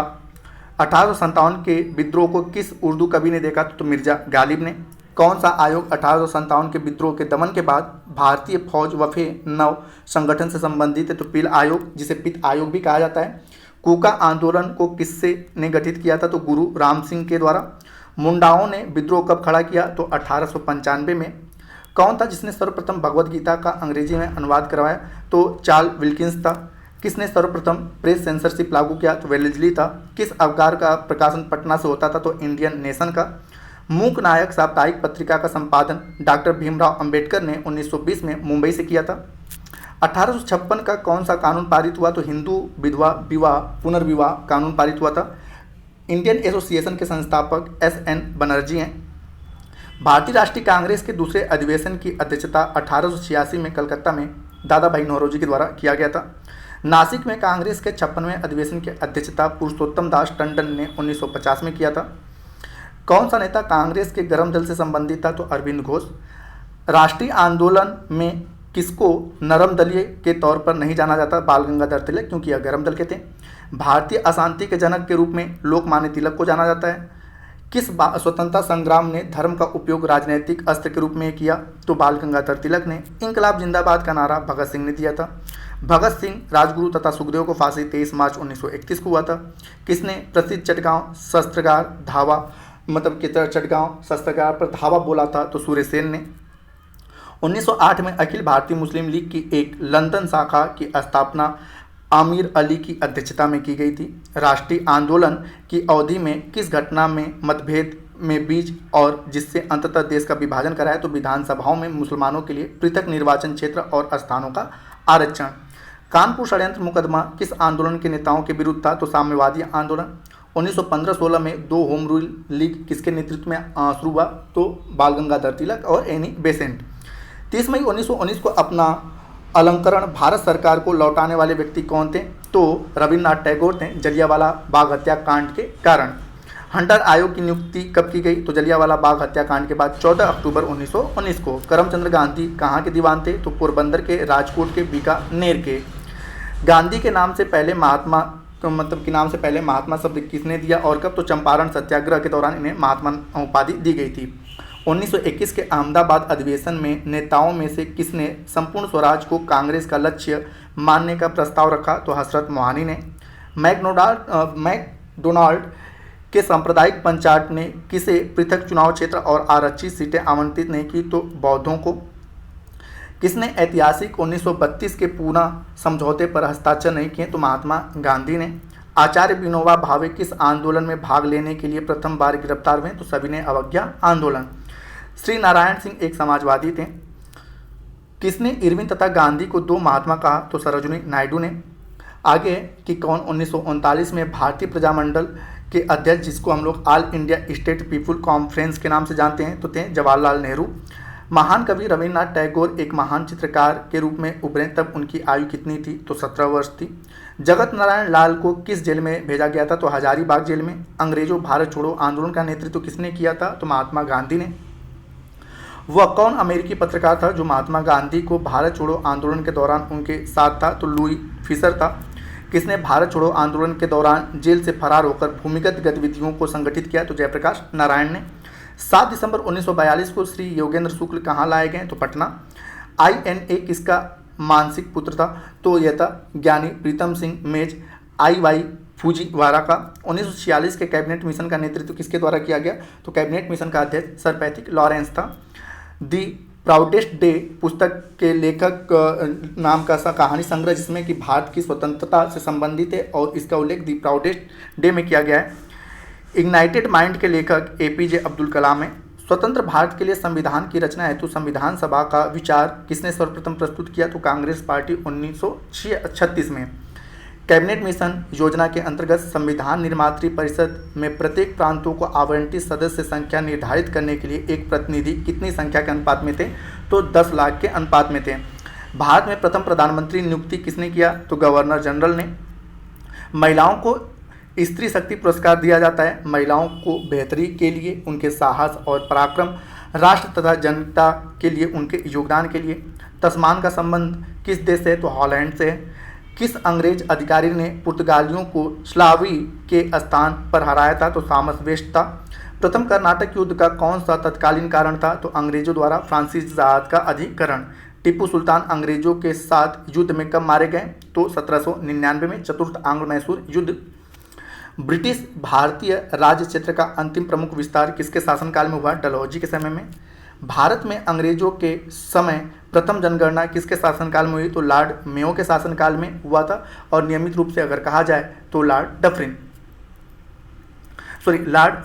1857 के विद्रोह को किस उर्दू कवि ने देखा? तो मिर्जा गालिब ने। कौन सा आयोग 1857 के विद्रोह के दमन के बाद भारतीय फौज वफे नव संगठन से संबंधित है? तो पिल आयोग, जिसे पित्त आयोग भी कहा जाता है। कूका आंदोलन को किससे ने गठित किया था? तो गुरु राम सिंह के द्वारा। मुंडाओं ने विद्रोह कब खड़ा किया? तो 1895 में। कौन था जिसने सर्वप्रथम भगवद गीता का अंग्रेजी में अनुवाद करवाया? तो चार्ल्स विल्किंस था। किसने सर्वप्रथम प्रेस सेंसरशिप लागू किया? तो वेलेस्ली था। किस अवतार का प्रकाशन पटना से होता था? तो इंडियन नेशन का। मूक नायक साप्ताहिक पत्रिका का संपादन डॉक्टर भीमराव अंबेडकर ने 1920 में मुंबई से किया था। 1856 का कौन सा कानून पारित हुआ? तो हिंदू विधवा विवाह पुनर्विवाह कानून पारित हुआ था। इंडियन एसोसिएशन के संस्थापक SN बनर्जी हैं। भारतीय राष्ट्रीय कांग्रेस के दूसरे अधिवेशन की अध्यक्षता 1886 में कलकत्ता में दादा भाई नौरोजी के द्वारा किया गया था। नासिक में कांग्रेस के 56वें अधिवेशन की अध्यक्षता पुरुषोत्तम दास टंडन ने 1950 में किया था। कौन सा नेता कांग्रेस के गर्म दल से संबंधित था? तो अरविंद घोष। राष्ट्रीय आंदोलन में किसको नरम दलीय के तौर पर नहीं जाना जाता? बाल गंगाधर तिलक, क्योंकि यह गर्म दल के थे। भारतीय अशांति के जनक के रूप में लोकमान्य तिलक को जाना जाता है। किस स्वतंत्रता संग्राम ने धर्म का उपयोग राजनीतिक अस्त्र के रूप में किया? तो बाल गंगाधर तिलक ने। इंकलाब जिंदाबाद का नारा भगत सिंह ने दिया था। भगत सिंह, राजगुरु तथा सुखदेव को फांसी 23 मार्च 1931 को हुआ था। किसने प्रसिद्ध चटगांव शस्त्रागार धावा चटगांव शस्त्रागार पर धावा बोला था? तो सूर्यसेन ने। 1908 में अखिल भारतीय मुस्लिम लीग की एक लंदन शाखा की स्थापना आमिर अली की अध्यक्षता में की गई थी। राष्ट्रीय आंदोलन की अवधि में किस घटना में मतभेद में बीच और जिससे अंततः देश का विभाजन कराया? तो विधानसभाओं में मुसलमानों के लिए पृथक निर्वाचन क्षेत्र और स्थानों का आरक्षण। कानपुर षड्यंत्र मुकदमा किस आंदोलन के नेताओं के विरुद्ध था? तो साम्यवादी आंदोलन। 1915-16 में 2 होम रूल लीग किसके नेतृत्व में शुरू हुआ? तो बाल गंगाधर तिलक और एनी बेसेंट। 30 मई 1919 को अपना अलंकरण भारत सरकार को लौटाने वाले व्यक्ति कौन थे? तो रविन्द्रनाथ टैगोर थे, जलियांवाला बाग हत्याकांड के कारण। हंटर आयोग की नियुक्ति कब की गई? तो जलियांवाला बाग हत्याकांड के बाद 14 अक्टूबर 1919 को। करमचंद गांधी कहाँ के दीवान थे? तो पोरबंदर के, राजकोट के, बीकानेर के। गांधी के नाम से पहले महात्मा मतलब के नाम से पहले महात्मा शब्द किसने दिया और कब? तो चंपारण सत्याग्रह के दौरान इन्हें महात्मा उपाधि दी गई थी। 1921 के अहमदाबाद अधिवेशन में नेताओं में से किसने संपूर्ण स्वराज को कांग्रेस का लक्ष्य मानने का प्रस्ताव रखा? तो हजरत मोहानी ने। मैकडोनाल्ड के सांप्रदायिक पंचायत ने किसे पृथक चुनाव क्षेत्र और आरक्षित सीटें आवंटित नहीं की? तो बौद्धों को। किसने ऐतिहासिक 1932 के पूना समझौते पर हस्ताक्षर नहीं किए? तो महात्मा गांधी ने। आचार्य विनोबा भावे किस आंदोलन में भाग लेने के लिए प्रथम बार गिरफ्तार हुए? तो सविनय अवज्ञा आंदोलन। श्री नारायण सिंह एक समाजवादी थे। किसने इरविन तथा गांधी को दो महात्मा कहा? तो सरोजिनी नायडू ने। आगे कि कौन 1939 में भारतीय प्रजामंडल के अध्यक्ष, जिसको हम लोग all India state people conference के नाम से जानते हैं, तो थे जवाहरलाल नेहरू। महान कवि रविन्द्रनाथ टैगोर एक महान चित्रकार के रूप में उभरे तब उनकी आयु कितनी थी? तो 17 वर्ष थी। जगत नारायण लाल को किस जेल में भेजा गया था? तो हजारीबाग जेल में। अंग्रेजों भारत छोड़ो आंदोलन का नेतृत्व किसने किया था? तो महात्मा गांधी ने। वह कौन अमेरिकी पत्रकार था जो महात्मा गांधी को भारत छोड़ो आंदोलन के दौरान उनके साथ था? तो लुई फिशर था। किसने भारत छोड़ो आंदोलन के दौरान जेल से फरार होकर भूमिगत गतिविधियों को संगठित किया? तो जयप्रकाश नारायण ने। 7 दिसंबर 1942 को श्री योगेंद्र शुक्ल कहाँ लाए गए? तो पटना। INA किसका मानसिक पुत्र था? तो यह था ज्ञानी प्रीतम सिंह मेज IY फूजीवारा का। 1946 के कैबिनेट मिशन का नेतृत्व किसके द्वारा किया गया? तो कैबिनेट मिशन का अध्यक्ष सर पैथिक लॉरेंस था। दी प्राउडेस्ट डे पुस्तक के लेखक नाम का सा कहानी संग्रह जिसमें कि भारत की स्वतंत्रता से संबंधित है और इसका उल्लेख दी प्राउडेस्ट डे में किया गया है। इग्नाइटेड माइंड के लेखक APJ अब्दुल कलाम है। स्वतंत्र भारत के लिए संविधान की रचना हेतु संविधान सभा का विचार किसने सर्वप्रथम प्रस्तुत किया? तो कांग्रेस पार्टी 1936 में। कैबिनेट मिशन योजना के अंतर्गत संविधान निर्मात्री परिषद में प्रत्येक प्रांतों को आवंटित सदस्य संख्या निर्धारित करने के लिए एक प्रतिनिधि कितनी संख्या के अनुपात में थे? तो 10 लाख के अनुपात में थे। भारत में प्रथम प्रधानमंत्री नियुक्ति किसने किया? तो गवर्नर जनरल ने। महिलाओं को स्त्री शक्ति पुरस्कार दिया जाता है महिलाओं को बेहतरी के लिए, उनके साहस और पराक्रम, राष्ट्र तथा जनता के लिए उनके योगदान के लिए। तस्मान का संबंध किस देश से है? तो हॉलैंड से है। किस अंग्रेज अधिकारी ने पुर्तगालियों को स्लावी के स्थान पर हराया था? तो थॉमस वेस्ट था। प्रथम कर्नाटक युद्ध का कौन सा तत्कालीन कारण था? तो अंग्रेजों द्वारा फ्रांसीसी जहाज का अधिकरण। टिप्पू सुल्तान अंग्रेजों के साथ युद्ध में कब मारे गए? तो 1799 में, चतुर्थ आंग्ल मैसूर युद्ध। ब्रिटिश भारतीय राज्य क्षेत्र का अंतिम प्रमुख विस्तार किसके शासनकाल में हुआ? डलहौजी के समय में। भारत में अंग्रेजों के समय प्रथम जनगणना किसके शासनकाल में हुई? तो लॉर्ड मेयो के शासनकाल में हुआ था और नियमित रूप से अगर कहा जाए तो लॉर्ड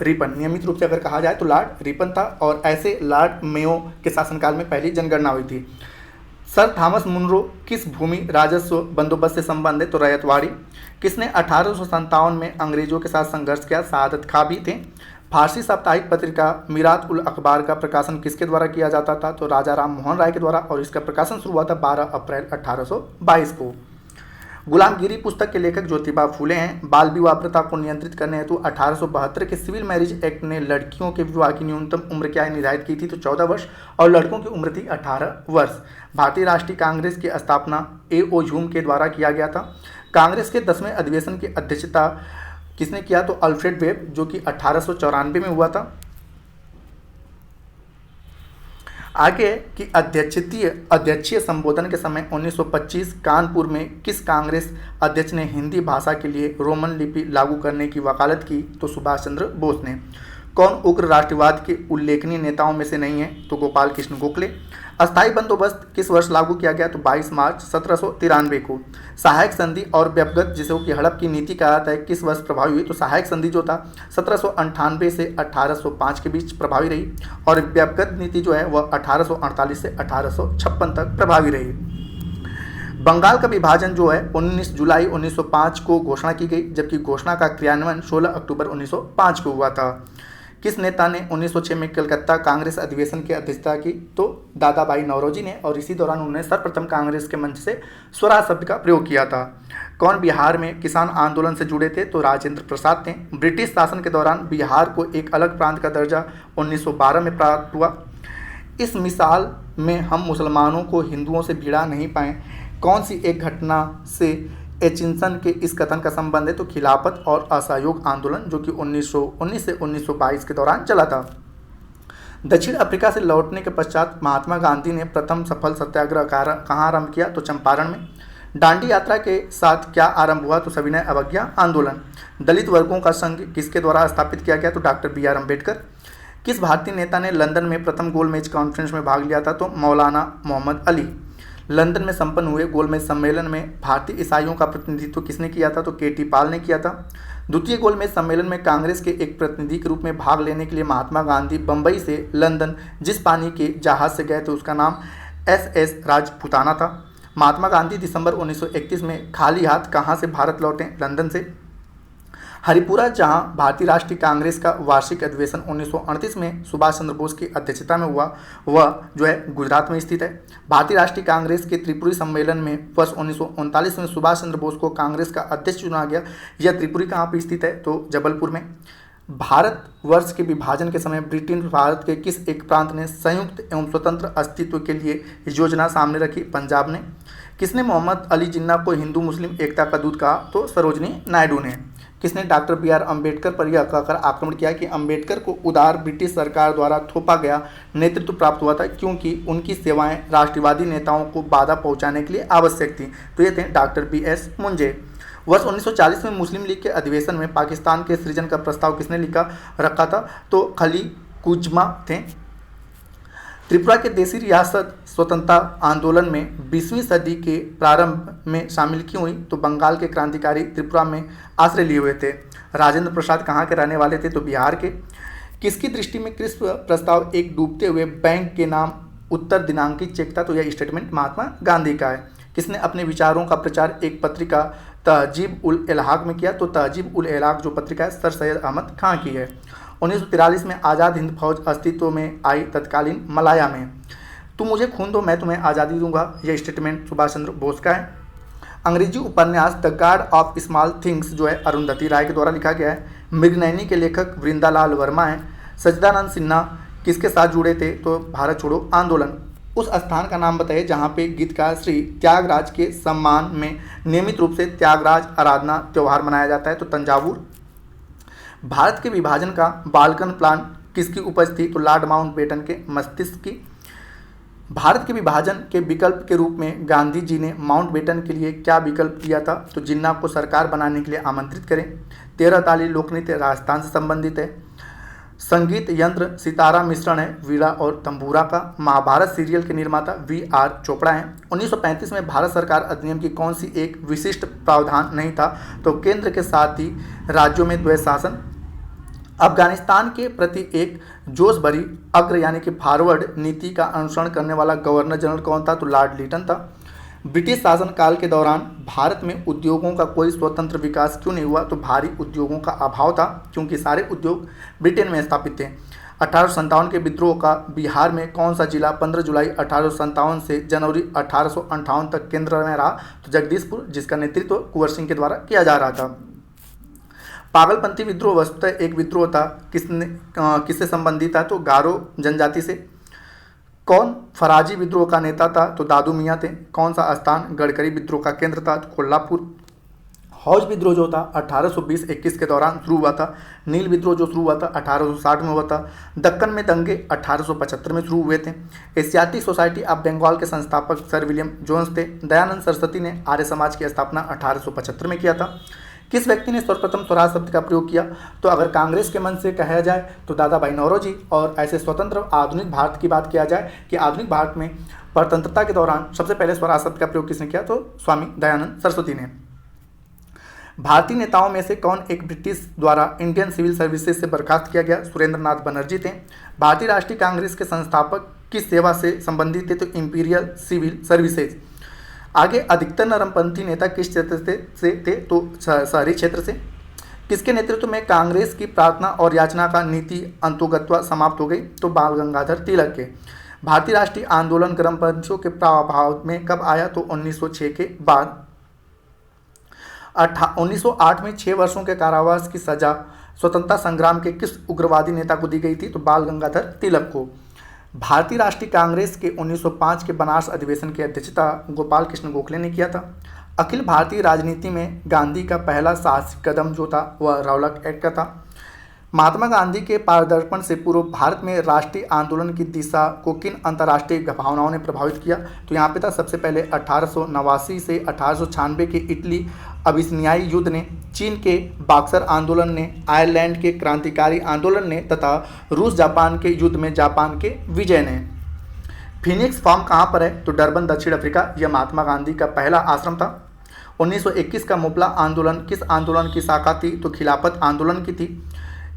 रिपन, नियमित रूप से अगर कहा जाए तो लॉर्ड रिपन था और ऐसे लॉर्ड मेयो के शासनकाल में पहली जनगणना हुई थी। सर थॉमस मुनरो किस भूमि राजस्व बंदोबस्त से संबंध है? तो रैयतवाड़ी। किसने 1857 में अंग्रेजों के साथ संघर्ष किया? सआदत खां भी थे। फारसी साप्ताहिक पत्रिका मिरात उल अखबार का प्रकाशन किसके द्वारा किया जाता था? तो राजा राम मोहन राय के द्वारा और इसका प्रकाशन शुरू हुआ था 12 अप्रैल 1822 को। गुलामगिरी पुस्तक के लेखक ज्योतिबा फूले हैं। बाल विवाह प्रथा को नियंत्रित करने हेतु 1872 के सिविल मैरिज एक्ट ने लड़कियों के विवाह की न्यूनतम उम्र क्या निर्धारित की थी? तो 14 वर्ष और लड़कों की उम्र थी 18 वर्ष। भारतीय राष्ट्रीय कांग्रेस की स्थापना A.O. ह्यूम के द्वारा किया गया था। कांग्रेस के 10वें अधिवेशन की अध्यक्षता किसने किया? तो अल्फ्रेड वेब, जो कि 1894 में हुआ था। आगे कि अध्यक्षीय संबोधन के समय 1925 कानपुर में किस कांग्रेस अध्यक्ष ने हिंदी भाषा के लिए रोमन लिपि लागू करने की वकालत की? तो सुभाष चंद्र बोस ने। कौन उग्र राष्ट्रवाद के उल्लेखनीय नेताओं में से नहीं है? तो गोपाल कृष्ण गोखले। अस्थायी बंदोबस्त किस वर्ष लागू किया गया? तो 22 मार्च 1793 को। सहायक संधि और व्यवगत जिसे कि हड़प की नीति कहा जाता है किस वर्ष प्रभावी हुई? तो सहायक संधि जो था 1798 से 1805 के बीच प्रभावी रही और व्यवगत नीति जो है वह 1848 से 1856 तक प्रभावी रही। बंगाल का विभाजन जो है 19 जुलाई 1905 को घोषणा की गई, जबकि घोषणा का क्रियान्वयन 16 अक्टूबर 1905 को हुआ था। किस नेता ने 1906 में कलकत्ता कांग्रेस अधिवेशन की अध्यक्षता की? तो दादा भाई नौरोजी ने और इसी दौरान उन्होंने सर्वप्रथम कांग्रेस के मंच से स्वराज शब्द का प्रयोग किया था। कौन बिहार में किसान आंदोलन से जुड़े थे? तो राजेंद्र प्रसाद थे। ब्रिटिश शासन के दौरान बिहार को एक अलग प्रांत का दर्जा 1912 में प्राप्त हुआ। इस मिसाल में हम मुसलमानों को हिंदुओं से भिड़ा नहीं पाए। कौन सी एक घटना से एचिंसन के इस कथन का संबंध है? तो खिलाफत और असहयोग आंदोलन जो कि 1919 से 1922 के दौरान चला था। दक्षिण अफ्रीका से लौटने के पश्चात महात्मा गांधी ने प्रथम सफल सत्याग्रह कहाँ आरंभ किया? तो चंपारण में। दांडी यात्रा के साथ क्या आरंभ हुआ? तो सविनय अवज्ञा आंदोलन। दलित वर्गों का संघ किसके द्वारा स्थापित किया गया? तो डॉक्टर बी आर अम्बेडकर। किस भारतीय नेता ने लंदन में प्रथम गोलमेज कॉन्फ्रेंस में भाग लिया था? तो मौलाना मोहम्मद अली। लंदन में संपन्न हुए गोलमेज सम्मेलन में भारतीय ईसाइयों का प्रतिनिधित्व किसने किया था? तो के टी पाल ने किया था। द्वितीय गोलमेज सम्मेलन में कांग्रेस के एक प्रतिनिधि के रूप में भाग लेने के लिए महात्मा गांधी बंबई से लंदन जिस पानी के जहाज से गए थे उसका नाम SS राजपूताना था। महात्मा गांधी दिसंबर 1931 में खाली हाथ कहाँ से भारत लौटे? लंदन से। हरिपुरा, जहां भारतीय राष्ट्रीय कांग्रेस का वार्षिक अधिवेशन 1938 में सुभाष चंद्र बोस की अध्यक्षता में हुआ, वह जो है गुजरात में स्थित है। भारतीय राष्ट्रीय कांग्रेस के त्रिपुरी सम्मेलन में वर्ष 1939 में सुभाष चंद्र बोस को कांग्रेस का अध्यक्ष चुना गया। यह त्रिपुरी कहाँ पर स्थित है? तो जबलपुर में। भारत वर्ष के विभाजन के समय ब्रिटेन भारत के किस एक प्रांत ने संयुक्त एवं स्वतंत्र अस्तित्व के लिए योजना सामने रखी? पंजाब ने। किसने मोहम्मद अली जिन्ना को हिंदू मुस्लिम एकता का दूत कहा? तो सरोजनी नायडू ने। किसने डॉक्टर बी आर अम्बेडकर पर यह कहकर आक्रमण किया कि अम्बेडकर को उदार ब्रिटिश सरकार द्वारा थोपा गया नेतृत्व प्राप्त हुआ था क्योंकि उनकी सेवाएं राष्ट्रवादी नेताओं को बाधा पहुंचाने के लिए आवश्यक थी? तो ये थे डॉक्टर BS मुंजे। वर्ष 1940 में मुस्लिम लीग के अधिवेशन में पाकिस्तान के सृजन का प्रस्ताव किसने रखा था? तो खली कुज्मा थे। त्रिपुरा के देशी रियासत स्वतंत्रता आंदोलन में 20वीं सदी के प्रारंभ में शामिल क्यों हुई? तो बंगाल के क्रांतिकारी त्रिपुरा में आश्रय लिए हुए थे। राजेंद्र प्रसाद कहाँ के रहने वाले थे? तो बिहार के। किसकी दृष्टि में कृष्ण प्रस्ताव एक डूबते हुए बैंक के नाम उत्तर दिनांकित चेक था? तो यह स्टेटमेंट महात्मा गांधी का है। किसने अपने विचारों का प्रचार एक पत्रिका तहजीब उल इलाहाक में किया? तो तहजीब उल इलाहाक जो पत्रिका है सर सैयद अहमद खां की है। 1943 में आज़ाद हिंद फौज अस्तित्व में आई तत्कालीन मलाया में। तुम मुझे खून दो मैं तुम्हें आज़ादी दूंगा, यह स्टेटमेंट सुभाष चंद्र बोस का है। अंग्रेजी उपन्यास the God of small things जो है अरुंधति राय के द्वारा लिखा गया है। मृगनयनी के लेखक वृंदालाल वर्मा हैं। सच्चिदानंद सिन्हा किसके साथ जुड़े थे? तो भारत छोड़ो आंदोलन। उस स्थान का नाम बताइए जहाँ पे गीतकार श्री त्यागराज के सम्मान में नियमित रूप से त्यागराज आराधना त्यौहार मनाया जाता है? तो तंजावुर। भारत के विभाजन का बाल्कन प्लान किसकी उपज थी? तो लॉर्ड माउंटबेटन के मस्तिष्क की। भारत के विभाजन के विकल्प के रूप में गांधी जी ने माउंटबेटन के लिए क्या विकल्प दिया था? तो जिन्ना को सरकार बनाने के लिए आमंत्रित करें। 13 ताली लोकनृत्य राजस्थान से संबंधित है। संगीत यंत्र सितारा मिश्रण है वीणा और तंबूरा का। महाभारत सीरियल के निर्माता VR चोपड़ा हैं। 1935 में भारत सरकार अधिनियम की कौन सी एक विशिष्ट प्रावधान नहीं था? तो केंद्र के साथ ही राज्यों में द्वैध शासन। अफगानिस्तान के प्रति एक जोश भरी अग्र यानी कि फॉरवर्ड नीति का अनुसरण करने वाला गवर्नर जनरल कौन था? तो लॉर्ड लिटन था। ब्रिटिश शासनकाल के दौरान भारत में उद्योगों का कोई स्वतंत्र विकास क्यों नहीं हुआ? तो भारी उद्योगों का अभाव था क्योंकि सारे उद्योग ब्रिटेन में स्थापित थे। 1857 के विद्रोह का बिहार में कौन सा जिला 15 जुलाई 1857 से जनवरी 1858 तक केंद्र में रहा? तो जगदीशपुर, जिसका नेतृत्व कुंवर सिंह के द्वारा किया जा रहा था। पागलपंथी विद्रोह वस्तुतः एक विद्रोह था, किससे संबंधित था? तो गारो जनजाति से। कौन फराजी विद्रोह का नेता था? तो दादू मियाँ थे। कौन सा स्थान गडकरी विद्रोह का केंद्र था? तो कोल्हापुर। हौज विद्रोह जो था 1820-21 के दौरान शुरू हुआ था। नील विद्रोह जो शुरू हुआ था 1860 में हुआ था। दक्कन में दंगे 1875 में शुरू हुए थे। एशियाटिक सोसाइटी ऑफ बंगाल के संस्थापक सर विलियम जोन्स थे। दयानंद सरस्वती ने आर्य समाज की स्थापना 1875 में किया था। किस व्यक्ति ने सर्वप्रथम स्वराज शब्द का प्रयोग किया? तो अगर कांग्रेस के मन से कहा जाए तो दादा भाई नौरोजी, और ऐसे स्वतंत्र आधुनिक भारत की बात किया जाए कि आधुनिक भारत में स्वतंत्रता के दौरान सबसे पहले स्वराज शब्द का प्रयोग किसने किया? तो स्वामी दयानंद सरस्वती ने। भारतीय नेताओं में से कौन एक ब्रिटिश द्वारा इंडियन सिविल सर्विसेज से बर्खास्त किया गया? सुरेंद्र नाथ बनर्जी थे। भारतीय राष्ट्रीय कांग्रेस के संस्थापक किस सेवा से संबंधित थे? तो इंपीरियल सिविल सर्विसेज। आगे अधिकतर नरमपंथी नेता किस क्षेत्र से थे? तो शहरी क्षेत्र से। किसके नेतृत्व में कांग्रेस की प्रार्थना और याचना का नीति अंतोगत्वा समाप्त हो गई? तो बाल गंगाधर तिलक के। भारतीय राष्ट्रीय आंदोलन गर्मपंथियों के प्रभाव में कब आया? तो 1906 के बाद। 1908 में 6 वर्षों के कारावास की सजा स्वतंत्रता संग्राम के किस उग्रवादी नेता को दी गई थी? तो बाल गंगाधर तिलक को। भारतीय राष्ट्रीय कांग्रेस के 1905 के बनारस अधिवेशन की अध्यक्षता गोपाल कृष्ण गोखले ने किया था। अखिल भारतीय राजनीति में गांधी का पहला साहसिक कदम जो था वह रौलक एक्ट का था। महात्मा गांधी के पदार्पण से पूर्व भारत में राष्ट्रीय आंदोलन की दिशा को किन अंतर्राष्ट्रीय भावनाओं ने प्रभावित किया? तो यहाँ पे था सबसे पहले 1889 से 1896 के इटली अभिसन्यायी युद्ध ने, चीन के बक्सर आंदोलन ने, आयरलैंड के क्रांतिकारी आंदोलन ने तथा रूस जापान के युद्ध में जापान के विजय ने। फिनिक्स फार्म कहाँ पर है? तो डरबन, दक्षिण अफ्रीका। यह महात्मा गांधी का पहला आश्रम था। 1921 का मुपला आंदोलन किस आंदोलन की शाखा थी? तो खिलाफत आंदोलन की थी।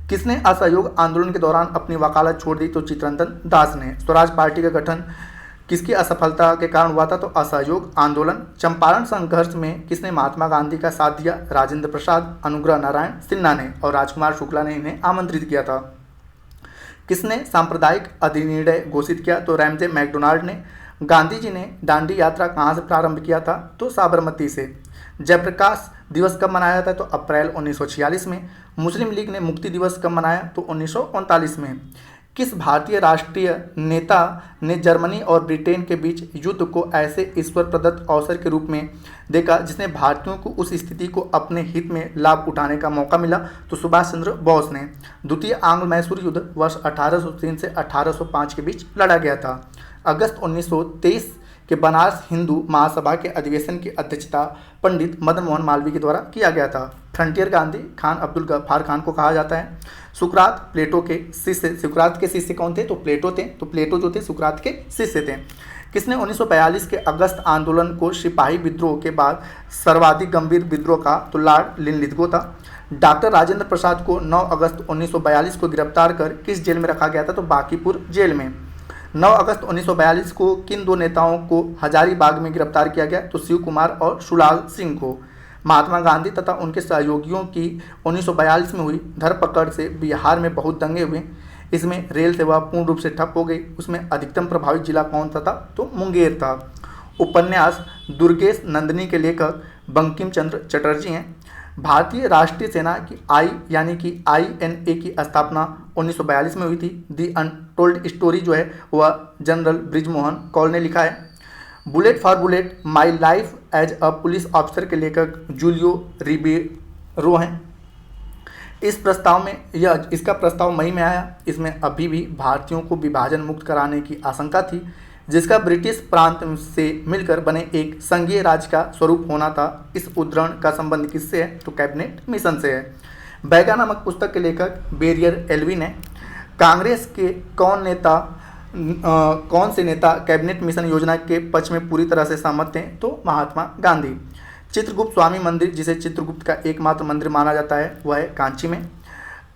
किसने असहयोग आंदोलन के दौरान अपनी वकालत छोड़ दी? तो चित्तरंजन दास ने। स्वराज पार्टी का गठन किसकी असफलता के कारण हुआ था? तो असहयोग आंदोलन। चंपारण संघर्ष में किसने महात्मा गांधी का साथ दिया? राजेंद्र प्रसाद, अनुग्रह नारायण सिन्हा ने और राजकुमार शुक्ला ने इन्हें आमंत्रित किया था। किसने सांप्रदायिक अधिनिर्णय घोषित किया? तो रैमजे मैकडोनाल्ड ने। गांधी जी ने दांडी यात्रा कहाँ से प्रारंभ किया था? तो साबरमती से। जयप्रकाश दिवस कब मनाया जाता है? तो अप्रैल 1946 में। मुस्लिम लीग ने मुक्ति दिवस कब मनाया? तो 1939 में। किस भारतीय राष्ट्रीय नेता ने जर्मनी और ब्रिटेन के बीच युद्ध को ऐसे ईश्वर प्रदत्त अवसर के रूप में देखा जिसने भारतीयों को उस स्थिति को अपने हित में लाभ उठाने का मौका मिला? तो सुभाष चंद्र बोस ने। द्वितीय आंग्ल मैसूर युद्ध वर्ष 1803 से 1805 के बीच लड़ा गया था। अगस्त 1923 के बनारस हिंदू महासभा के अधिवेशन की अध्यक्षता पंडित मदन मोहन मालवीय के द्वारा किया गया था। फ्रंटियर गांधी खान अब्दुल गफ्फार खान को कहा जाता है। सुकरात प्लेटो के शिष्य। सुकरात के शिष्य कौन थे? तो प्लेटो थे। तो प्लेटो जो थे सुकरात के शिष्य थे। किसने 1942 के अगस्त आंदोलन को सिपाही विद्रोह के बाद सर्वाधिक गंभीर विद्रोह कहा? तो लॉर्ड लिनलिथगो था। डॉक्टर राजेंद्र प्रसाद को 9 अगस्त 1942 को गिरफ्तार कर किस जेल में रखा गया था? तो बांकीपुर जेल में। 9 अगस्त 1942 को किन दो नेताओं को हजारीबाग में गिरफ्तार किया गया? तो शिव कुमार और शुलाल सिंह को। महात्मा गांधी तथा उनके सहयोगियों की 1942 में हुई धरपकड़ से बिहार में बहुत दंगे हुए। इसमें रेल सेवा पूर्ण रूप से ठप हो गई। उसमें अधिकतम प्रभावित जिला कौन सा था? तो मुंगेर था। उपन्यास दुर्गेश नंदिनी के लेखक बंकिम चंद्र चटर्जी हैं। भारतीय राष्ट्रीय सेना की यानी कि INA की स्थापना 1942 में हुई थी। दी अनटोल्ड स्टोरी जो है वह जनरल बृजमोहन कौल ने लिखा है। Bullet for bullet my life as a police officer के लेखक जूलियो रिबेरो हैं। इसका प्रस्ताव मई में आया। इसमें अभी भी भारतीयों को विभाजन मुक्त कराने की आशंका थी, जिसका ब्रिटिश प्रांत से मिलकर बने एक संघीय राज्य का स्वरूप होना था। इस उद्धरण का संबंध किससे है? तो कैबिनेट मिशन से है। बैगा नामक पुस्तक के लेखक बेरियर एल्विन है। कांग्रेस के कौन से नेता कैबिनेट मिशन योजना के पक्ष में पूरी तरह से सहमत थे? तो महात्मा गांधी। चित्रगुप्त स्वामी मंदिर, जिसे चित्रगुप्त का एकमात्र मंदिर माना जाता है, वह है कांची में।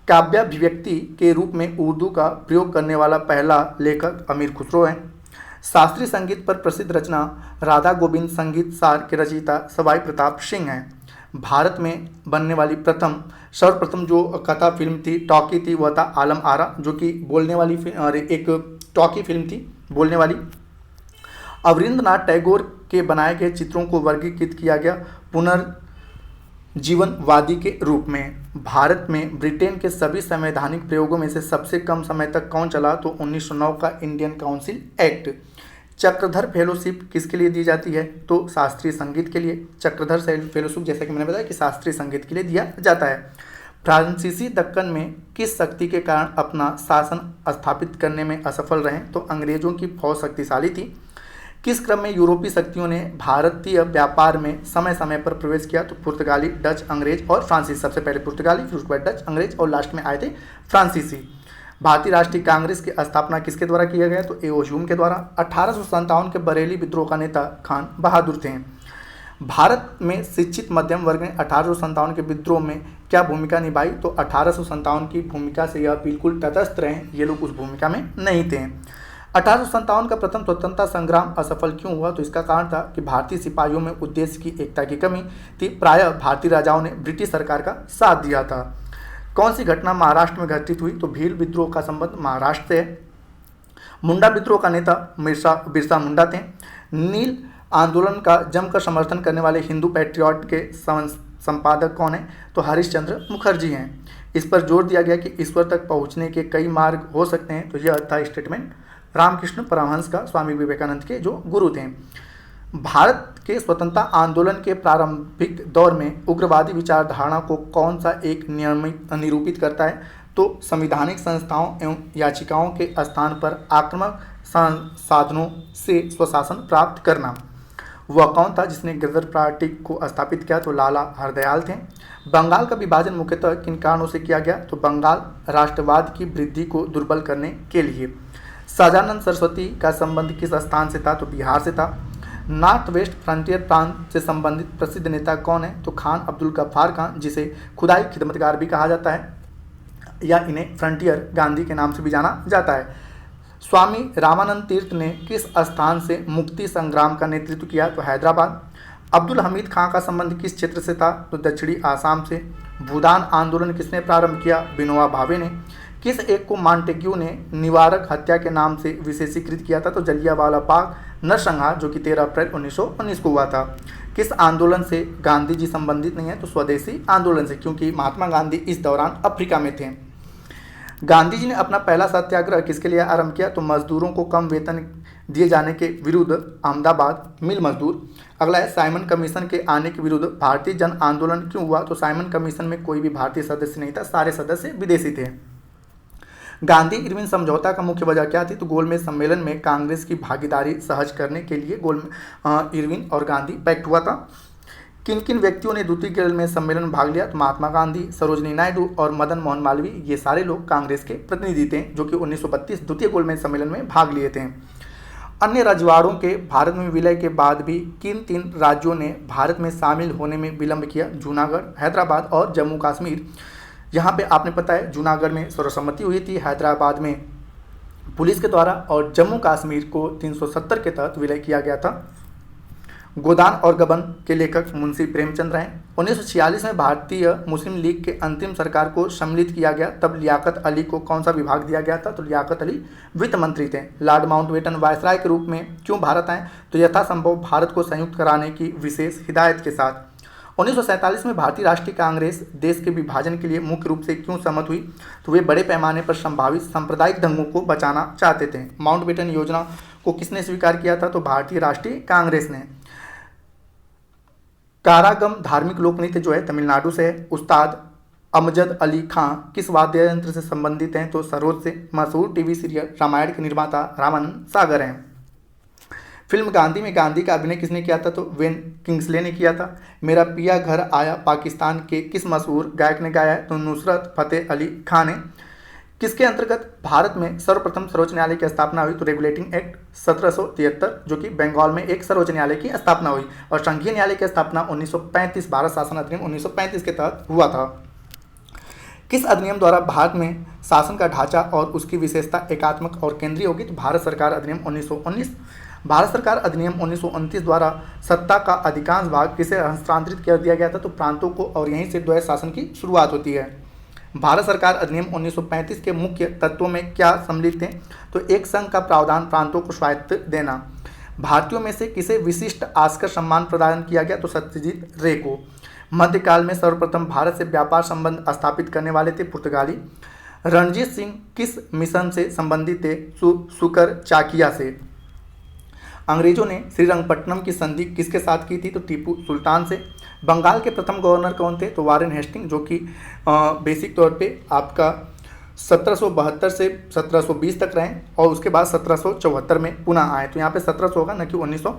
काव्याभिव्यक्ति के रूप में उर्दू का प्रयोग करने वाला पहला लेखक अमीर खुसरो है। शास्त्रीय संगीत पर प्रसिद्ध रचना राधा गोविंद संगीत सार के रचयिता सवाई प्रताप सिंह हैं। भारत में बनने वाली सर्वप्रथम जो कथा फिल्म थी, टॉकी थी, वह था आलम आरा, जो कि बोलने वाली एक टॉकी फिल्म थी बोलने वाली। अवरींद्रनाथ टैगोर के बनाए गए चित्रों को वर्गीकृत किया गया पुनर्जीवनवादी के रूप में। भारत में ब्रिटेन के सभी संवैधानिक प्रयोगों में से सबसे कम समय तक कौन चला? तो 1909 का Indian council act. Chakradhar fellowship किसके लिए दी जाती है? तो शास्त्रीय संगीत के लिए। चक्रधर फेलोशिप जैसा कि मैंने बताया कि शास्त्रीय संगीत के लिए दिया जाता है। फ्रांसीसी दक्कन में किस शक्ति के कारण अपना शासन स्थापित करने में असफल रहे? तो अंग्रेजों की फौज शक्तिशाली थी। किस क्रम में यूरोपीय शक्तियों ने भारतीय व्यापार में समय समय पर प्रवेश किया? तो पुर्तगाली, डच, अंग्रेज और फ्रांसीसी। सबसे पहले पुर्तगाली, फिर उसके बाद डच, अंग्रेज और लास्ट में आए थे फ्रांसीसी। भारतीय राष्ट्रीय कांग्रेस की स्थापना किसके द्वारा किया गया? तो एओ ह्यूम के द्वारा। 1857 के बरेली विद्रोह का नेता खान बहादुर थे। भारत में शिक्षित मध्यम वर्ग ने 1857 के विद्रोह में क्या भूमिका निभाई? तो 1857 की भूमिका से यह बिल्कुल तटस्थ रहे, ये लोग उस भूमिका में नहीं थे। 1857 का प्रथम स्वतंत्रता संग्राम असफल क्यों हुआ? तो इसका कारण था कि भारतीय सिपाहियों में उद्देश्य की एकता की कमी थी। प्रायः भारतीय राजाओं ने ब्रिटिश सरकार का साथ दिया था। कौन सी घटना महाराष्ट्र में घटित हुई? तो भील विद्रोह का संबंध महाराष्ट्र से है। मुंडा विद्रोह का नेता बिरसा मुंडा थे। नील आंदोलन का जमकर समर्थन करने वाले हिंदू पैट्रियट के संपादक कौन है? तो हरिश्चंद्र मुखर्जी हैं। इस पर जोर दिया गया कि ईश्वर तक पहुंचने के कई मार्ग हो सकते हैं। तो यह था स्टेटमेंट रामकृष्ण परमहंस का, स्वामी विवेकानंद के जो गुरु थे। भारत कि स्वतंत्रता आंदोलन के प्रारंभिक दौर में उग्रवादी विचारधारा को कौन सा एक नियमित निरूपित करता है? तो संवैधानिक संस्थाओं एवं याचिकाओं के स्थान पर आक्रामक साधनों से स्वशासन प्राप्त करना। वह कौन था जिसने गदर पार्टी को स्थापित किया? तो लाला हरदयाल थे। बंगाल का विभाजन मुख्यतः किन कारणों से किया गया? तो बंगाल राष्ट्रवाद की वृद्धि को दुर्बल करने के लिए। सहजानंद सरस्वती का संबंध किस स्थान से था? तो बिहार से था। नॉर्थ वेस्ट फ्रंटियर प्रांत से संबंधित प्रसिद्ध नेता कौन है? तो खान अब्दुल गफ्फार खान, जिसे खुदाई खिदमतगार भी कहा जाता है या इन्हें फ्रंटियर गांधी के नाम से भी जाना जाता है। स्वामी रामानंद तीर्थ ने किस स्थान से मुक्ति संग्राम का नेतृत्व किया? तो हैदराबाद। अब्दुल हमीद खां का संबंध किस क्षेत्र से था? तो दक्षिणी आसाम से। भूदान आंदोलन किसने प्रारंभ किया? विनोबा भावे ने। किस एक को मॉन्टेग्यू ने निवारक हत्या के नाम से विशेषीकृत किया था? तो जलियांवाला बाग नरसंहार, जो कि 13 अप्रैल 1919 को हुआ था। किस आंदोलन से गांधी जी संबंधित नहीं है? तो स्वदेशी आंदोलन से, क्योंकि महात्मा गांधी इस दौरान अफ्रीका में थे। गांधी जी ने अपना पहला सत्याग्रह किसके लिए आरंभ किया? तो मजदूरों को कम वेतन दिए जाने के विरुद्ध, अहमदाबाद मिल मजदूर। अगला है साइमन कमीशन के आने के विरुद्ध भारतीय जन आंदोलन क्यों हुआ? तो साइमन कमीशन में कोई भी भारतीय सदस्य नहीं था, सारे सदस्य विदेशी थे। गांधी इरविन समझौता का मुख्य वजह क्या थी? तो गोलमेज सम्मेलन में कांग्रेस की भागीदारी सहज करने के लिए इरविन और गांधी पैक्ट हुआ था। किन किन व्यक्तियों ने द्वितीय गोलमेज सम्मेलन में भाग लिया? तो महात्मा गांधी, सरोजनी नायडू और मदन मोहन मालवीय, ये सारे लोग कांग्रेस के प्रतिनिधि थे जो कि 1932 द्वितीय गोलमेज सम्मेलन में भाग लिए थे। अन्य रजवाड़ों के भारत में विलय के बाद भी किन 3 राज्यों ने भारत में शामिल होने में विलंब किया? जूनागढ़, हैदराबाद और जम्मू कश्मीर। यहाँ पे आपने पता है जूनागढ़ में सर्वसम्मति हुई थी, हैदराबाद में पुलिस के द्वारा और जम्मू कश्मीर को 370 के तहत विलय किया गया था। गोदान और गबन के लेखक मुंशी प्रेमचंद हैं। 1946 में भारतीय मुस्लिम लीग के अंतिम सरकार को सम्मिलित किया गया, तब लियाकत अली को कौन सा विभाग दिया गया था? तो लियाकत अली वित्त मंत्री थे। लॉर्ड माउंटबेटन वायसराय के रूप में क्यों भारत आए? तो यथासंभव भारत को संयुक्त कराने की विशेष हिदायत के साथ। 1947 में भारतीय राष्ट्रीय कांग्रेस देश के विभाजन के लिए मुख्य रूप से क्यों सहमत हुई? तो वे बड़े पैमाने पर संभावित सांप्रदायिक दंगों को बचाना चाहते थे। माउंटबेटन योजना को किसने स्वीकार किया था? तो भारतीय राष्ट्रीय कांग्रेस ने। कारागम धार्मिक लोक नृत्य जो है तमिलनाडु से है। उस्ताद अमजद अली खां किस वाद्य यंत्र से संबंधित हैं? तो सरोद से। मशहूर टीवी सीरियल रामायण के निर्माता रामानंद सागर हैं। फिल्म गांधी में गांधी का अभिनय किसने किया था? तो वेन किंग्सले ने किया था। मेरा पिया घर आया पाकिस्तान के किस मशहूर गायक ने गाया है? तो नुसरत फतेह अली खान ने। किसके अंतर्गत भारत में सर्वप्रथम सर्वोच्च न्यायालय की स्थापना हुई? तो रेगुलेटिंग एक्ट 1773, जो कि बंगाल में एक सर्वोच्च न्यायालय की स्थापना हुई। और संघीय न्यायालय की स्थापना 1935 भारत शासन अधिनियम 1935 के तहत हुआ था। किस अधिनियम द्वारा भारत में शासन का ढांचा और उसकी विशेषता एकात्मक और केंद्रीय होगी? तो भारत सरकार अधिनियम 1919। भारत सरकार अधिनियम 1929 द्वारा सत्ता का अधिकांश भाग किसे हस्तांतरित कर दिया गया था? तो प्रांतों को, और यहीं से द्वैध शासन की शुरुआत होती है। भारत सरकार अधिनियम 1935 के मुख्य तत्वों में क्या सम्मिलित थे? तो एक संघ का प्रावधान, प्रांतों को स्वायत्त देना। भारतीयों में से किसे विशिष्ट ऑस्कर सम्मान प्रदान किया गया? तो सत्यजीत रे को। मध्यकाल में सर्वप्रथम भारत से व्यापार संबंध स्थापित करने वाले थे पुर्तगाली। रणजीत सिंह किस मिशन से संबंधित थे? सुकर चाकिया से। अंग्रेजों ने श्रीरंगपट्टनम की संधि किसके साथ की थी? तो टीपू सुल्तान से। बंगाल के प्रथम गवर्नर कौन थे? तो वारेन हेस्टिंग, जो कि बेसिक तौर पे आपका 1772 से 1720 तक रहे और उसके बाद 1774 में पुनः आए। तो यहाँ पे 1700 होगा, न कि 1900।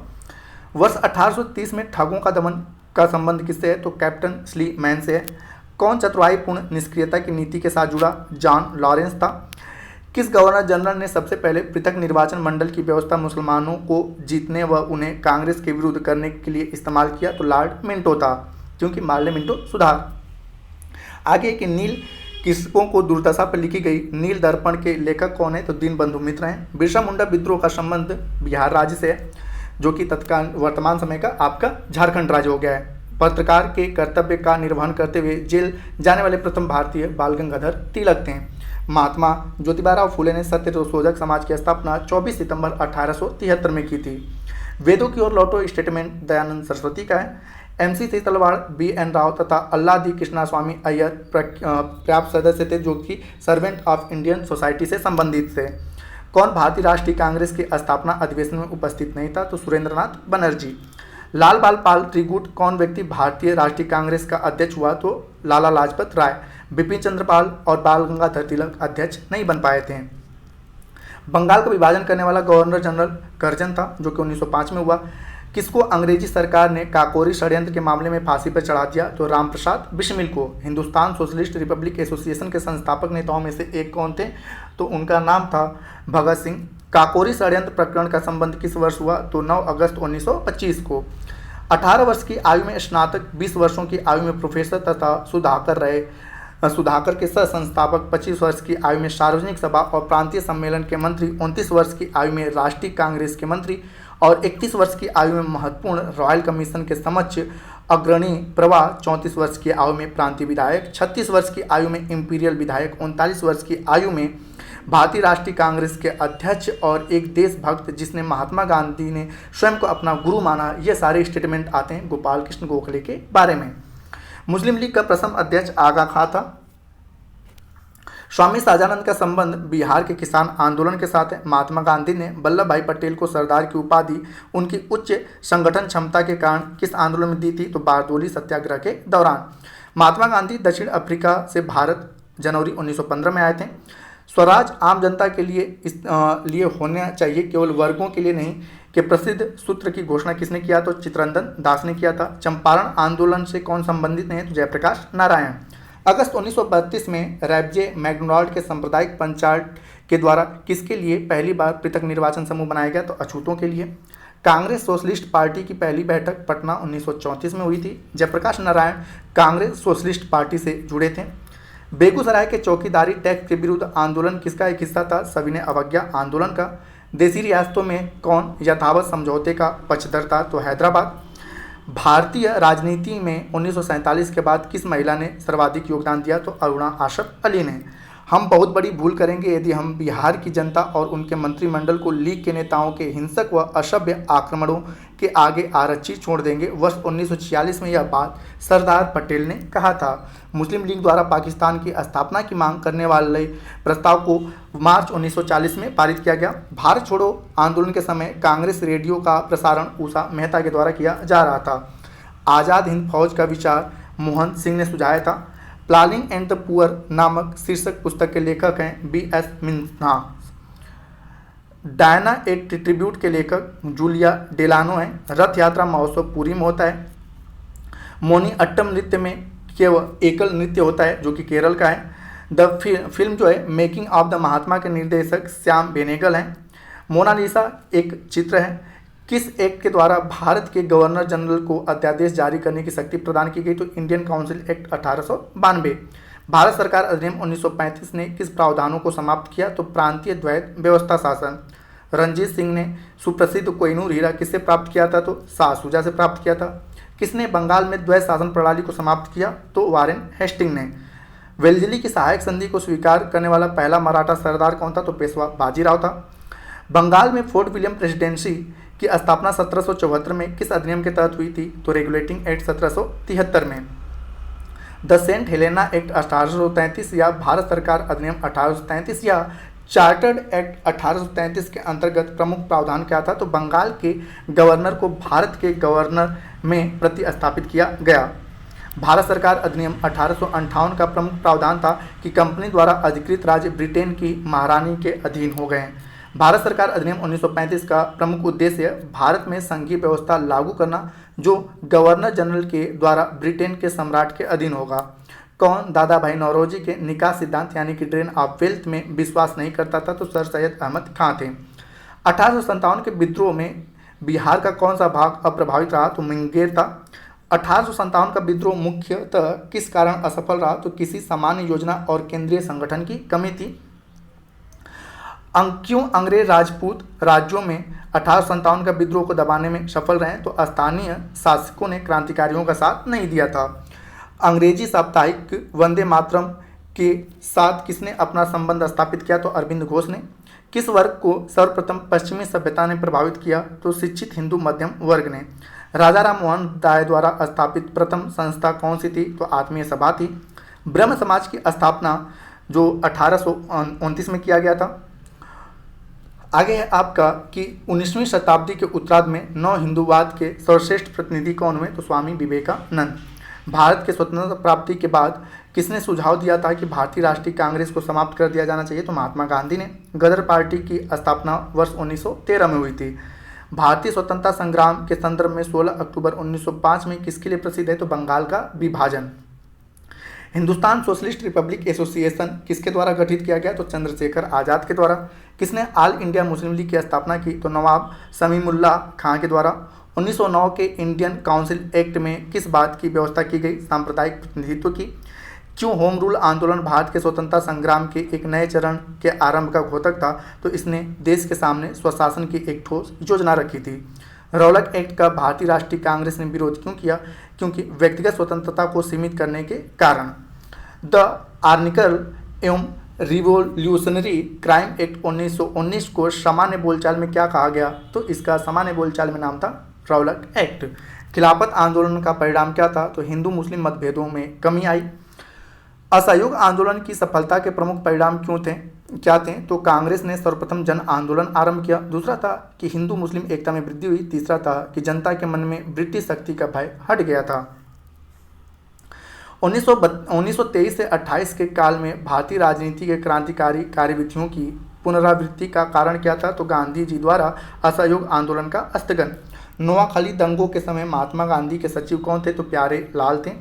वर्ष 1830 में ठगों का दमन का संबंध किससे है? तो कैप्टन स्लीमैन से है। कौन चतुराईपूर्ण निष्क्रियता की नीति के साथ जुड़ा? जॉन लॉरेंस था। किस गवर्नर जनरल ने सबसे पहले पृथक निर्वाचन मंडल की व्यवस्था मुसलमानों को जीतने व उन्हें कांग्रेस के विरुद्ध करने के लिए इस्तेमाल किया? तो लॉर्ड मिंटो था, क्योंकि पार्लियामेंटो सुधार। आगे कि नील किसकों को दुर्दशा पर लिखी गई नील दर्पण के लेखक कौन है? तो दीनबंधु मित्र हैं। बिरसा मुंडा विद्रोह का संबंध बिहार राज्य से है, जो कि तत्काल वर्तमान समय का आपका झारखंड राज्य हो गया है। पत्रकार के कर्तव्य का निर्वहन करते हुए जेल जाने वाले प्रथम भारतीय बाल गंगाधर तिलक थे। महात्मा ज्योतिबाराव फुले ने सत्यशोधक समाज की स्थापना 24 सितंबर 1873 में की थी। वेदों की ओर लौटो स्टेटमेंट दयानंद सरस्वती का है। MC तलवाड़, BN राव तथा अल्लादी कृष्णास्वामी अय्यर पर्याप्त सदस्य थे, जो कि सर्वेंट ऑफ इंडियन सोसाइटी से संबंधित थे। कौन भारतीय राष्ट्रीय कांग्रेस के स्थापना अधिवेशन में उपस्थित नहीं था? तो सुरेंद्रनाथ बनर्जी। लाल बाल पाल त्रिगुट कौन व्यक्ति भारतीय राष्ट्रीय कांग्रेस का अध्यक्ष हुआ? तो लाला लाजपत राय। बिपिन चंद्र पाल और बाल गंगाधर तिलक अध्यक्ष नहीं बन पाए थे। बंगाल का विभाजन करने वाला गवर्नर जनरल कर्जन था, जो कि 1905 में हुआ। किसको अंग्रेजी सरकार ने काकोरी षड्यंत्र के मामले में फांसी पर चढ़ा दिया? तो रामप्रसाद बिस्मिल को। हिंदुस्तान सोशलिस्ट रिपब्लिक एसोसिएशन के संस्थापक नेताओं में से एक कौन थे? तो उनका नाम था भगत सिंह। काकोरी षड्यंत्र प्रकरण का संबंध किस वर्ष हुआ? तो 9 अगस्त 1925 को। 18 वर्ष की आयु में स्नातक, 20 वर्षों की आयु में प्रोफेसर तथा सुधाकर के सह संस्थापक, 25 वर्ष की आयु में सार्वजनिक सभा और प्रांतीय सम्मेलन के मंत्री, 29 वर्ष की आयु में राष्ट्रीय कांग्रेस के मंत्री और 31 वर्ष की आयु में महत्वपूर्ण रॉयल कमीशन के समक्ष अग्रणी प्रवाह, 34 वर्ष की आयु में प्रांतीय विधायक, 36 वर्ष की आयु में इंपीरियल विधायक, 39 वर्ष की आयु में भारतीय राष्ट्रीय कांग्रेस के अध्यक्ष और एक देशभक्त जिसने महात्मा गांधी ने स्वयं को अपना गुरु माना। ये सारे स्टेटमेंट आते हैं गोपाल कृष्ण गोखले के बारे में। मुस्लिम लीग का प्रथम अध्यक्ष आगा खां था। स्वामी शाहजानंद का संबंध बिहार के किसान आंदोलन के साथ है। महात्मा गांधी ने वल्लभ भाई पटेल को सरदार की उपाधि उनकी उच्च संगठन क्षमता के कारण किस आंदोलन में दी थी? तो बारदोली सत्याग्रह के दौरान। महात्मा गांधी दक्षिण अफ्रीका से भारत जनवरी 1915 में आए थे। स्वराज आम जनता के लिए होना चाहिए, केवल वर्गों के लिए नहीं, के प्रसिद्ध सूत्र की घोषणा किसने किया? तो चित्तरंजन दास ने किया था। चंपारण आंदोलन से कौन संबंधित हैं? तो जयप्रकाश नारायण। अगस्त 1932 में रैबजे मैकडोनाल्ड के सांप्रदायिक पंचायत के द्वारा किसके लिए पहली बार पृथक निर्वाचन समूह बनाया गया? तो अछूतों के लिए। कांग्रेस सोशलिस्ट पार्टी की पहली बैठक पटना 1934 में हुई थी। जयप्रकाश नारायण कांग्रेस सोशलिस्ट पार्टी से जुड़े थे। बेगूसराय के चौकीदारी टैक्स के विरुद्ध आंदोलन किसका एक हिस्सा था? सविनय अवज्ञा आंदोलन का। देशी रियासतों में कौन यथावत समझौते का पक्षधर था? तो हैदराबाद। भारतीय राजनीति में 1947 के बाद किस महिला ने सर्वाधिक योगदान दिया? तो अरुणा आशफ अली ने। हम बहुत बड़ी भूल करेंगे यदि हम बिहार की जनता और उनके मंत्रिमंडल को लीग के नेताओं के हिंसक व असभ्य आक्रमणों के आगे आरक्षित छोड़ देंगे। वर्ष 1946 में यह बात सरदार पटेल ने कहा था। मुस्लिम लीग द्वारा पाकिस्तान की स्थापना की मांग करने वाले प्रस्ताव को मार्च 1940 में पारित किया गया। भारत छोड़ो आंदोलन के समय कांग्रेस रेडियो का प्रसारण उषा मेहता के द्वारा किया जा रहा था। आज़ाद हिंद फौज का विचार मोहन सिंह ने सुझाया था। प्लानिंग एंड द पुअर नामक शीर्षक पुस्तक के लेखक हैं B.S. मिन्हा। डायना एक ट्रिब्यूट के लेखक जूलिया डेलानो हैं। रथ यात्रा महोत्सव पुरी में होता है। मोनी अट्टम नृत्य में केवल एकल नृत्य होता है, जो कि केरल का है। फिल्म जो है मेकिंग ऑफ द महात्मा के निर्देशक श्याम बेनेगल हैं। मोनालिसा एक चित्र है। किस एक्ट के द्वारा भारत के गवर्नर जनरल को अध्यादेश जारी करने की शक्ति प्रदान की गई? तो इंडियन काउंसिल एक्ट 1892। भारत सरकार अधिनियम 1935 ने किस प्रावधानों को समाप्त किया? तो प्रांतीय द्वैत व्यवस्था शासन। रंजीत सिंह ने सुप्रसिद्ध कोहिनूर हीरा किससे प्राप्त किया था? तो शाहशुजा से प्राप्त किया था। किसने बंगाल में द्वैत शासन प्रणाली को समाप्त किया? तो वारेन हेस्टिंग ने। वेल्जली की सहायक संधि को स्वीकार करने वाला पहला मराठा सरदार कौन था? तो पेशवा बाजीराव था। बंगाल में फोर्ट विलियम प्रेसिडेंसी की स्थापना 1774 में किस अधिनियम के तहत हुई थी? तो रेगुलेटिंग एक्ट 1773 में। द सेंट हेलेना एक्ट 1833 या भारत सरकार अधिनियम 1833 या चार्टर्ड एक्ट 1833 के अंतर्गत प्रमुख प्रावधान क्या था? तो बंगाल के गवर्नर को भारत के गवर्नर में प्रतिस्थापित किया गया। भारत सरकार अधिनियम 1858 का प्रमुख प्रावधान था कि कंपनी द्वारा अधिकृत राज्य ब्रिटेन की महारानी के अधीन हो गए। भारत सरकार अधिनियम 1935 का प्रमुख उद्देश्य भारत में संघीय व्यवस्था लागू करना जो गवर्नर जनरल के द्वारा ब्रिटेन के सम्राट के अधीन होगा। कौन दादा भाई नौरोजी के निकाह सिद्धांत यानी कि ड्रेन ऑफ वेल्थ में विश्वास नहीं करता था? तो सर सैयद अहमद खां थे। 1857 के विद्रोह में बिहार का कौन सा भाग अप्रभावित रहा? तो मुंगेर था। 1857 का विद्रोह मुख्यतः किस कारण असफल रहा? तो किसी सामान्य योजना और केंद्रीय संगठन की कमी थी। क्यों अंग्रेज राजपूत राज्यों में 1857 का विद्रोह को दबाने में सफल रहे? तो स्थानीय शासकों ने क्रांतिकारियों का साथ नहीं दिया था। अंग्रेजी साप्ताहिक वंदे मातरम के साथ किसने अपना संबंध स्थापित किया? तो अरविंद घोष ने। किस वर्ग को सर्वप्रथम पश्चिमी सभ्यता ने प्रभावित किया? तो शिक्षित हिंदू मध्यम वर्ग ने। राजा राम मोहन राय द्वारा स्थापित प्रथम संस्था कौन सी थी? तो आत्मीय सभा थी। ब्रह्म समाज की स्थापना जो 1829 में किया गया था। आगे है आपका कि 19वीं शताब्दी के उत्तरार्ध में नव हिंदूवाद के सर्वश्रेष्ठ प्रतिनिधि कौन हुए? तो स्वामी विवेकानंद। भारत के स्वतंत्रता प्राप्ति के बाद किसने सुझाव दिया था कि भारतीय राष्ट्रीय कांग्रेस को समाप्त कर दिया जाना चाहिए? तो महात्मा गांधी ने। गदर पार्टी की स्थापना वर्ष 1913 में हुई थी। भारतीय स्वतंत्रता संग्राम के संदर्भ में 16 अक्टूबर 1905 में किसके लिए प्रसिद्ध है? तो बंगाल का विभाजन। हिंदुस्तान सोशलिस्ट रिपब्लिक एसोसिएशन किसके द्वारा गठित किया गया? तो चंद्रशेखर आज़ाद के द्वारा। किसने ऑल इंडिया मुस्लिम लीग की स्थापना की? तो नवाब समीमुल्लाह खां के द्वारा। 1909 के इंडियन काउंसिल एक्ट में किस बात की व्यवस्था की गई? सांप्रदायिक प्रतिनिधित्व की। क्यों होम रूल आंदोलन भारत के स्वतंत्रता संग्राम के एक नए चरण के आरंभ का घोतक था? तो इसने देश के सामने स्वशासन की एक ठोस योजना रखी थी। रौलक एक्ट का भारतीय राष्ट्रीय कांग्रेस ने विरोध क्यों किया? क्योंकि व्यक्तिगत स्वतंत्रता को सीमित करने के कारण। द आर्निकल एवं रिवोल्यूशनरी क्राइम एक्ट 1919 को सामान्य बोलचाल में क्या कहा गया? तो इसका सामान्य बोलचाल में नाम था रौलक एक्ट। खिलाफत आंदोलन का परिणाम क्या था? तो हिंदू मुस्लिम मतभेदों में कमी आई। असहयोग आंदोलन की सफलता के प्रमुख परिणाम क्या थे? तो कांग्रेस ने सर्वप्रथम जन आंदोलन आरंभ किया। दूसरा था कि हिंदू मुस्लिम एकता में वृद्धि हुई। तीसरा था कि जनता के मन में ब्रिटिश शक्ति का भय हट गया था। 1923 से 28 के काल में भारतीय राजनीति के क्रांतिकारी कार्यविधियों की पुनरावृत्ति का कारण क्या था? तो गांधी जी द्वारा असहयोग आंदोलन का स्थगन। नोआखाली दंगों के समय महात्मा गांधी के सचिव कौन थे? तो प्यारे लाल थे।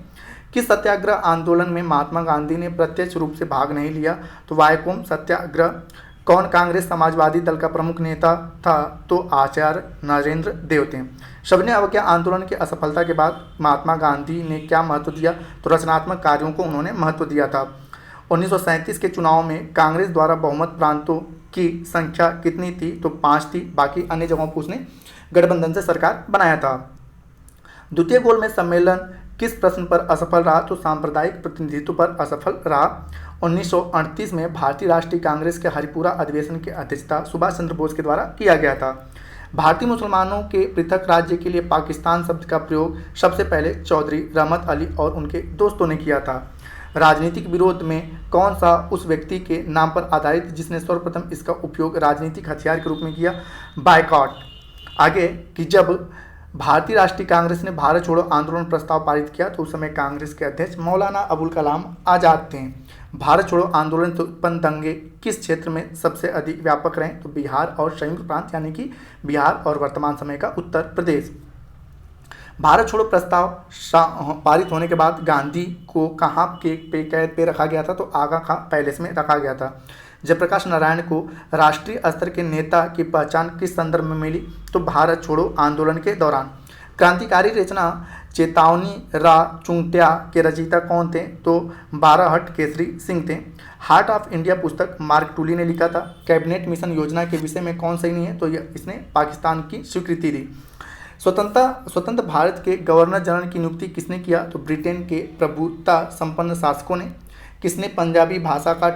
किस सत्याग्रह आंदोलन में महात्मा गांधी ने प्रत्यक्ष रूप से भाग नहीं लिया? तो वायकोम सत्याग्रह। कौन कांग्रेस समाजवादी दल का प्रमुख नेता था? तो आचार्य नरेंद्र देव थे। सविनय अवज्ञा आंदोलन की असफलता के बाद महात्मा गांधी ने क्या महत्व दिया? तो रचनात्मक कार्यों को उन्होंने महत्व दिया था। 1937 के चुनाव में कांग्रेस द्वारा बहुमत प्रांतों की संख्या कितनी थी? तो 5 थी। बाकी अन्य जगहों पर उसने गठबंधन से सरकार बनाया था। द्वितीय गोलमेज सम्मेलन किस प्रश्न पर असफल रहा? तो सांप्रदायिक प्रतिनिधित्व पर असफल रहा। 1938 में भारतीय राष्ट्रीय कांग्रेस के हरिपुरा अधिवेशन की अध्यक्षता सुभाष चंद्र बोस के द्वारा किया गया था। भारतीय मुसलमानों के पृथक राज्य के लिए पाकिस्तान शब्द का प्रयोग सबसे पहले चौधरी रहमत अली और उनके दोस्तों ने किया था। राजनीतिक विरोध में कौन सा उस व्यक्ति के नाम पर आधारित जिसने सर्वप्रथम इसका उपयोग राजनीतिक हथियार के रूप में किया? बायकॉट। आगे कि जब भारतीय राष्ट्रीय कांग्रेस ने भारत छोड़ो आंदोलन प्रस्ताव पारित किया तो उस समय कांग्रेस के अध्यक्ष मौलाना अबुल कलाम आज़ाद थे। भारत छोड़ो आंदोलन से उत्पन्न दंगे किस क्षेत्र में सबसे अधिक व्यापक रहे? तो बिहार और संयुक्त प्रांत यानी कि बिहार और वर्तमान समय का उत्तर प्रदेश। भारत छोड़ो प्रस्ताव पारित होने के बाद गांधी को कहाँ के पे कैद पे रखा गया था? तो आगा खां पैलेस में रखा गया था। जयप्रकाश नारायण को राष्ट्रीय स्तर के नेता की पहचान किस संदर्भ में मिली? तो भारत छोड़ो आंदोलन के दौरान। क्रांतिकारी रचना चेतावनी रा चुंगट्या के रचयिता कौन थे? तो बाराहट केसरी सिंह थे। हार्ट ऑफ इंडिया पुस्तक मार्क टूली ने लिखा था। कैबिनेट मिशन योजना के विषय में कौन सही नहीं है? तो इसने पाकिस्तान की स्वीकृति दी। स्वतंत्र भारत के गवर्नर जनरल की नियुक्ति किसने किया? तो ब्रिटेन के प्रभुता संपन्न शासकों ने। किसने पंजाबी भाषा का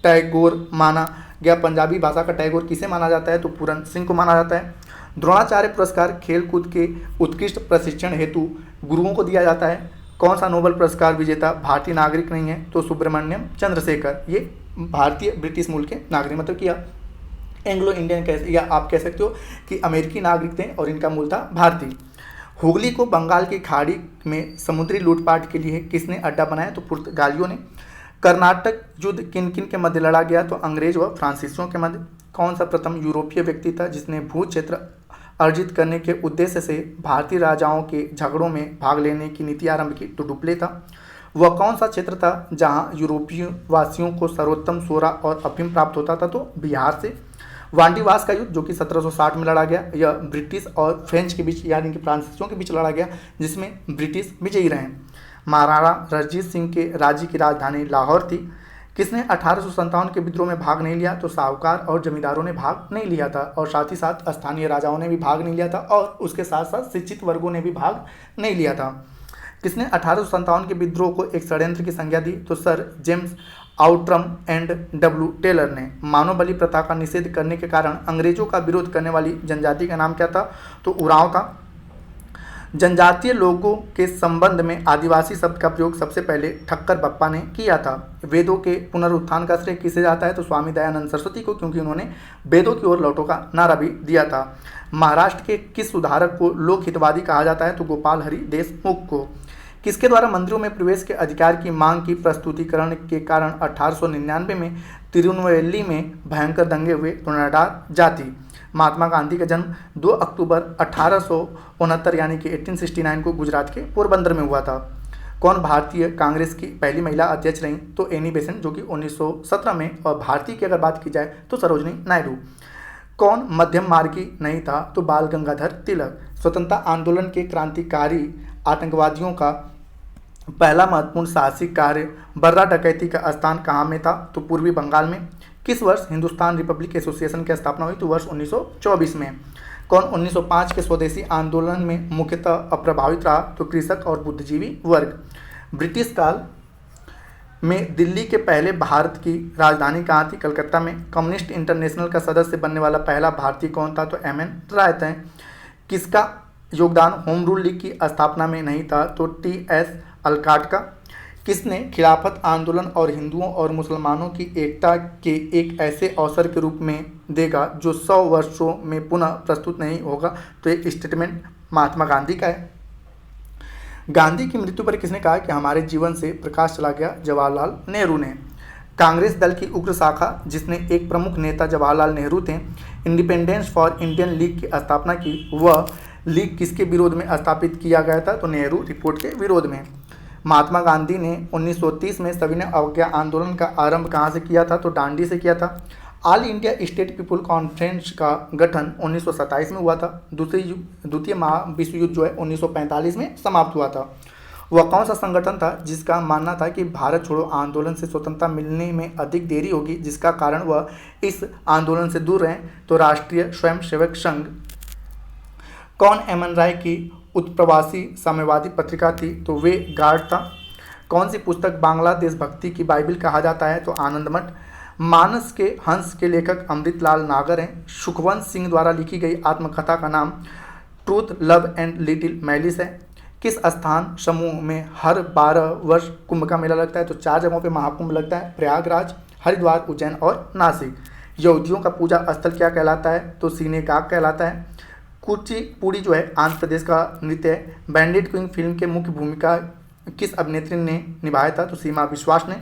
टैगोर माना गया? पंजाबी भाषा का टैगोर किसे माना जाता है? तो पूरन सिंह को माना जाता है। द्रोणाचार्य पुरस्कार खेलकूद के उत्कृष्ट प्रशिक्षण हेतु गुरुओं को दिया जाता है। कौन सा नोबेल पुरस्कार विजेता भारतीय नागरिक नहीं है? तो सुब्रमण्यम चंद्रशेखर। ये भारतीय ब्रिटिश मूल के नागरिक मतलब किया एंग्लो इंडियन या आप कह सकते हो कि अमेरिकी नागरिक थे और इनका मूल था भारतीय। हुगली को बंगाल की खाड़ी में समुद्री लूटपाट के लिए किसने अड्डा बनाया? तो पुर्तगालियों ने। कर्नाटक युद्ध किन किन के मध्य लड़ा गया? तो अंग्रेज व फ्रांसीसियों के मध्य। कौन सा प्रथम यूरोपीय व्यक्ति था जिसने भू क्षेत्र अर्जित करने के उद्देश्य से भारतीय राजाओं के झगड़ों में भाग लेने की नीति आरंभ की? तो डुप्ले था। वह कौन सा क्षेत्र था जहां यूरोपीय वासियों को सर्वोत्तम सोरा और अफीम प्राप्त होता था? तो बिहार से। वांडीवास का युद्ध जो कि 1760 में लड़ा गया, यह ब्रिटिश और फ्रेंच के बीच यानी कि फ्रांसीसियों के बीच लड़ा गया, जिसमें ब्रिटिश विजयी रहे। महाराणा रणजीत सिंह के राज्य की राजधानी लाहौर थी। किसने 1857 के विद्रोह में भाग नहीं लिया? तो साहूकार और जमींदारों ने भाग नहीं लिया था और साथ ही साथ स्थानीय राजाओं ने भी भाग नहीं लिया था और उसके साथ साथ शिक्षित वर्गों ने भी भाग नहीं लिया था। किसने 1857 के विद्रोह को एक षड्यंत्र की संज्ञा दी? तो Sir James Outram and W Taylor ने। मानव बलि प्रथा का निषेध करने के कारण अंग्रेजों का विरोध करने वाली जनजाति का नाम क्या था? तो उरांव था। जनजातीय लोगों के संबंध में आदिवासी शब्द का प्रयोग सबसे पहले ठक्कर बप्पा ने किया था। वेदों के पुनरुत्थान का श्रेय किसे जाता है? तो स्वामी दयानंद सरस्वती को, क्योंकि उन्होंने वेदों की ओर लौटो का नारा भी दिया था। महाराष्ट्र के किस सुधारक को लोक हितवादी कहा जाता है? तो गोपाल हरि देशमुख को। किसके द्वारा मंदिरों में प्रवेश के अधिकार की मांग की प्रस्तुतिकरण के कारण 1899 में तिरुनेलवेली में भयंकर दंगे हुए? तो नाडार जाति। महात्मा गांधी का जन्म 2 अक्टूबर 1869 यानी कि 1869 को गुजरात के पोरबंदर में हुआ था। कौन भारतीय कांग्रेस की पहली महिला अध्यक्ष रहीं? तो एनी बेसेंट, जो कि 1917 में। और भारतीय की अगर बात की जाए तो सरोजनी नायडू। कौन मध्यम मार्गी नहीं था? तो बाल गंगाधर तिलक। स्वतंत्रता आंदोलन के क्रांतिकारी आतंकवादियों का पहला महत्वपूर्ण साहसिक कार्य बर्रा डकैती का स्थान कहाँ में था? तो पूर्वी बंगाल में। किस वर्ष हिंदुस्तान रिपब्लिक एसोसिएशन की स्थापना हुई? तो वर्ष 1924 में। कौन 1905 के स्वदेशी आंदोलन में मुख्यतः अप्रभावित रहा? तो कृषक और बुद्धिजीवी वर्ग। ब्रिटिश काल में दिल्ली के पहले भारत की राजधानी कहाँ थी? कलकत्ता में। कम्युनिस्ट इंटरनेशनल का सदस्य बनने वाला पहला भारतीय कौन था? तो एम.एन. राय थे। किसका योगदान होम रूल लीग की स्थापना में नहीं था? तो टी.एस. अलकाट का। किसने खिलाफत आंदोलन और हिंदुओं और मुसलमानों की एकता के एक ऐसे अवसर के रूप में देगा जो 100 वर्षों में पुनः प्रस्तुत नहीं होगा? तो एक स्टेटमेंट महात्मा गांधी का है। गांधी की मृत्यु पर किसने कहा कि हमारे जीवन से प्रकाश चला गया? जवाहरलाल नेहरू ने। कांग्रेस दल की उग्र शाखा जिसने एक प्रमुख नेता जवाहरलाल नेहरू थे इंडिपेंडेंस फॉर इंडियन लीग की स्थापना की, वह लीग किसके विरोध में स्थापित किया गया था? तो नेहरू रिपोर्ट के विरोध में। महात्मा गांधी ने 1930 में सविनय अवज्ञा आंदोलन का आरंभ कहाँ से किया था? तो डांडी से किया था। All India state people conference का गठन 1927 में हुआ था। द्वितीय महाविश्व युद्ध जो है 1945 में समाप्त हुआ था। वह कौन सा संगठन था जिसका मानना था कि भारत छोड़ो आंदोलन से स्वतंत्रता मिलने में अधिक देरी होगी, जिसका कारण वह इस आंदोलन से दूर रहें? तो राष्ट्रीय स्वयंसेवक संघ। कौन एम.एन. राय की उत्प्रवासी साम्यवादी पत्रिका थी? तो वे गार्ड था। कौन सी पुस्तक बांग्लादेश भक्ति की बाइबिल कहा जाता है? तो आनंदमठ। मानस के हंस के लेखक अमृतलाल नागर हैं। सुखवंत सिंह द्वारा लिखी गई आत्मकथा का नाम truth love and little malice है। किस स्थान समूह में हर 12 वर्ष कुंभ का मेला लगता है? तो 4 जगहों पे महाकुंभ लगता है, प्रयागराज, हरिद्वार, उज्जैन और नासिक। यहूदियों का पूजा स्थल क्या कहलाता है? तो सिनेगाग कहलाता है। कुचिपुड़ी जो है आंध्र प्रदेश का नृत्य है। बैंडिट क्वीन फिल्म के मुख्य भूमिका किस अभिनेत्री ने निभाया था? तो सीमा विश्वास ने।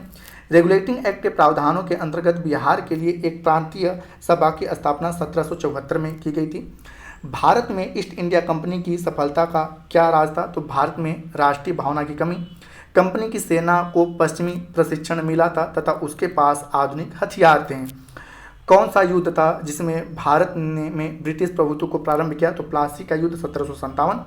रेगुलेटिंग एक्ट के प्रावधानों के अंतर्गत बिहार के लिए एक प्रांतीय सभा की स्थापना 1774 में की गई थी। भारत में ईस्ट इंडिया कंपनी की सफलता का क्या राज था? तो भारत में राष्ट्रीय भावना की कमी। कंपनी की सेना को पश्चिमी प्रशिक्षण मिला था तथा उसके पास आधुनिक हथियार थे। कौन सा युद्ध था जिसमें भारत ने में ब्रिटिश प्रभुत्व को प्रारंभ किया? तो प्लासी का युद्ध 1757।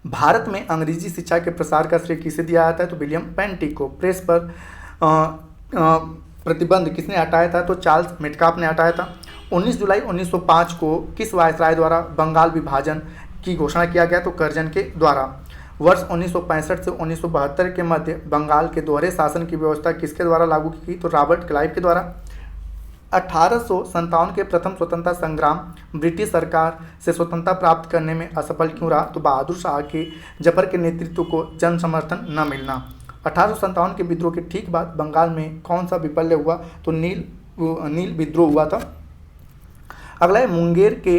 भारत में अंग्रेजी शिक्षा के प्रसार का श्रेय किसे दिया जाता है? तो विलियम पेंटिक को। प्रेस पर प्रतिबंध किसने हटाया था? तो चार्ल्स मेटकाफ ने हटाया था। 19 जुलाई 1905 को किस वायसराय द्वारा बंगाल विभाजन की घोषणा किया गया? तो करजन के द्वारा। वर्ष 1965 से 1972 के मध्य बंगाल के दोहरे शासन की व्यवस्था किसके द्वारा लागू की गई? तो रॉबर्ट क्लाइव के द्वारा। 1857 के प्रथम स्वतंत्रता संग्राम ब्रिटिश सरकार से स्वतंत्रता प्राप्त करने में असफल क्यों रहा? तो बहादुर शाह के जफर के नेतृत्व को जन समर्थन न मिलना। 1857 के विद्रोह के ठीक बाद बंगाल में कौन सा विप्लव हुआ? तो नील विद्रोह हुआ था। अगला है मुंगेर के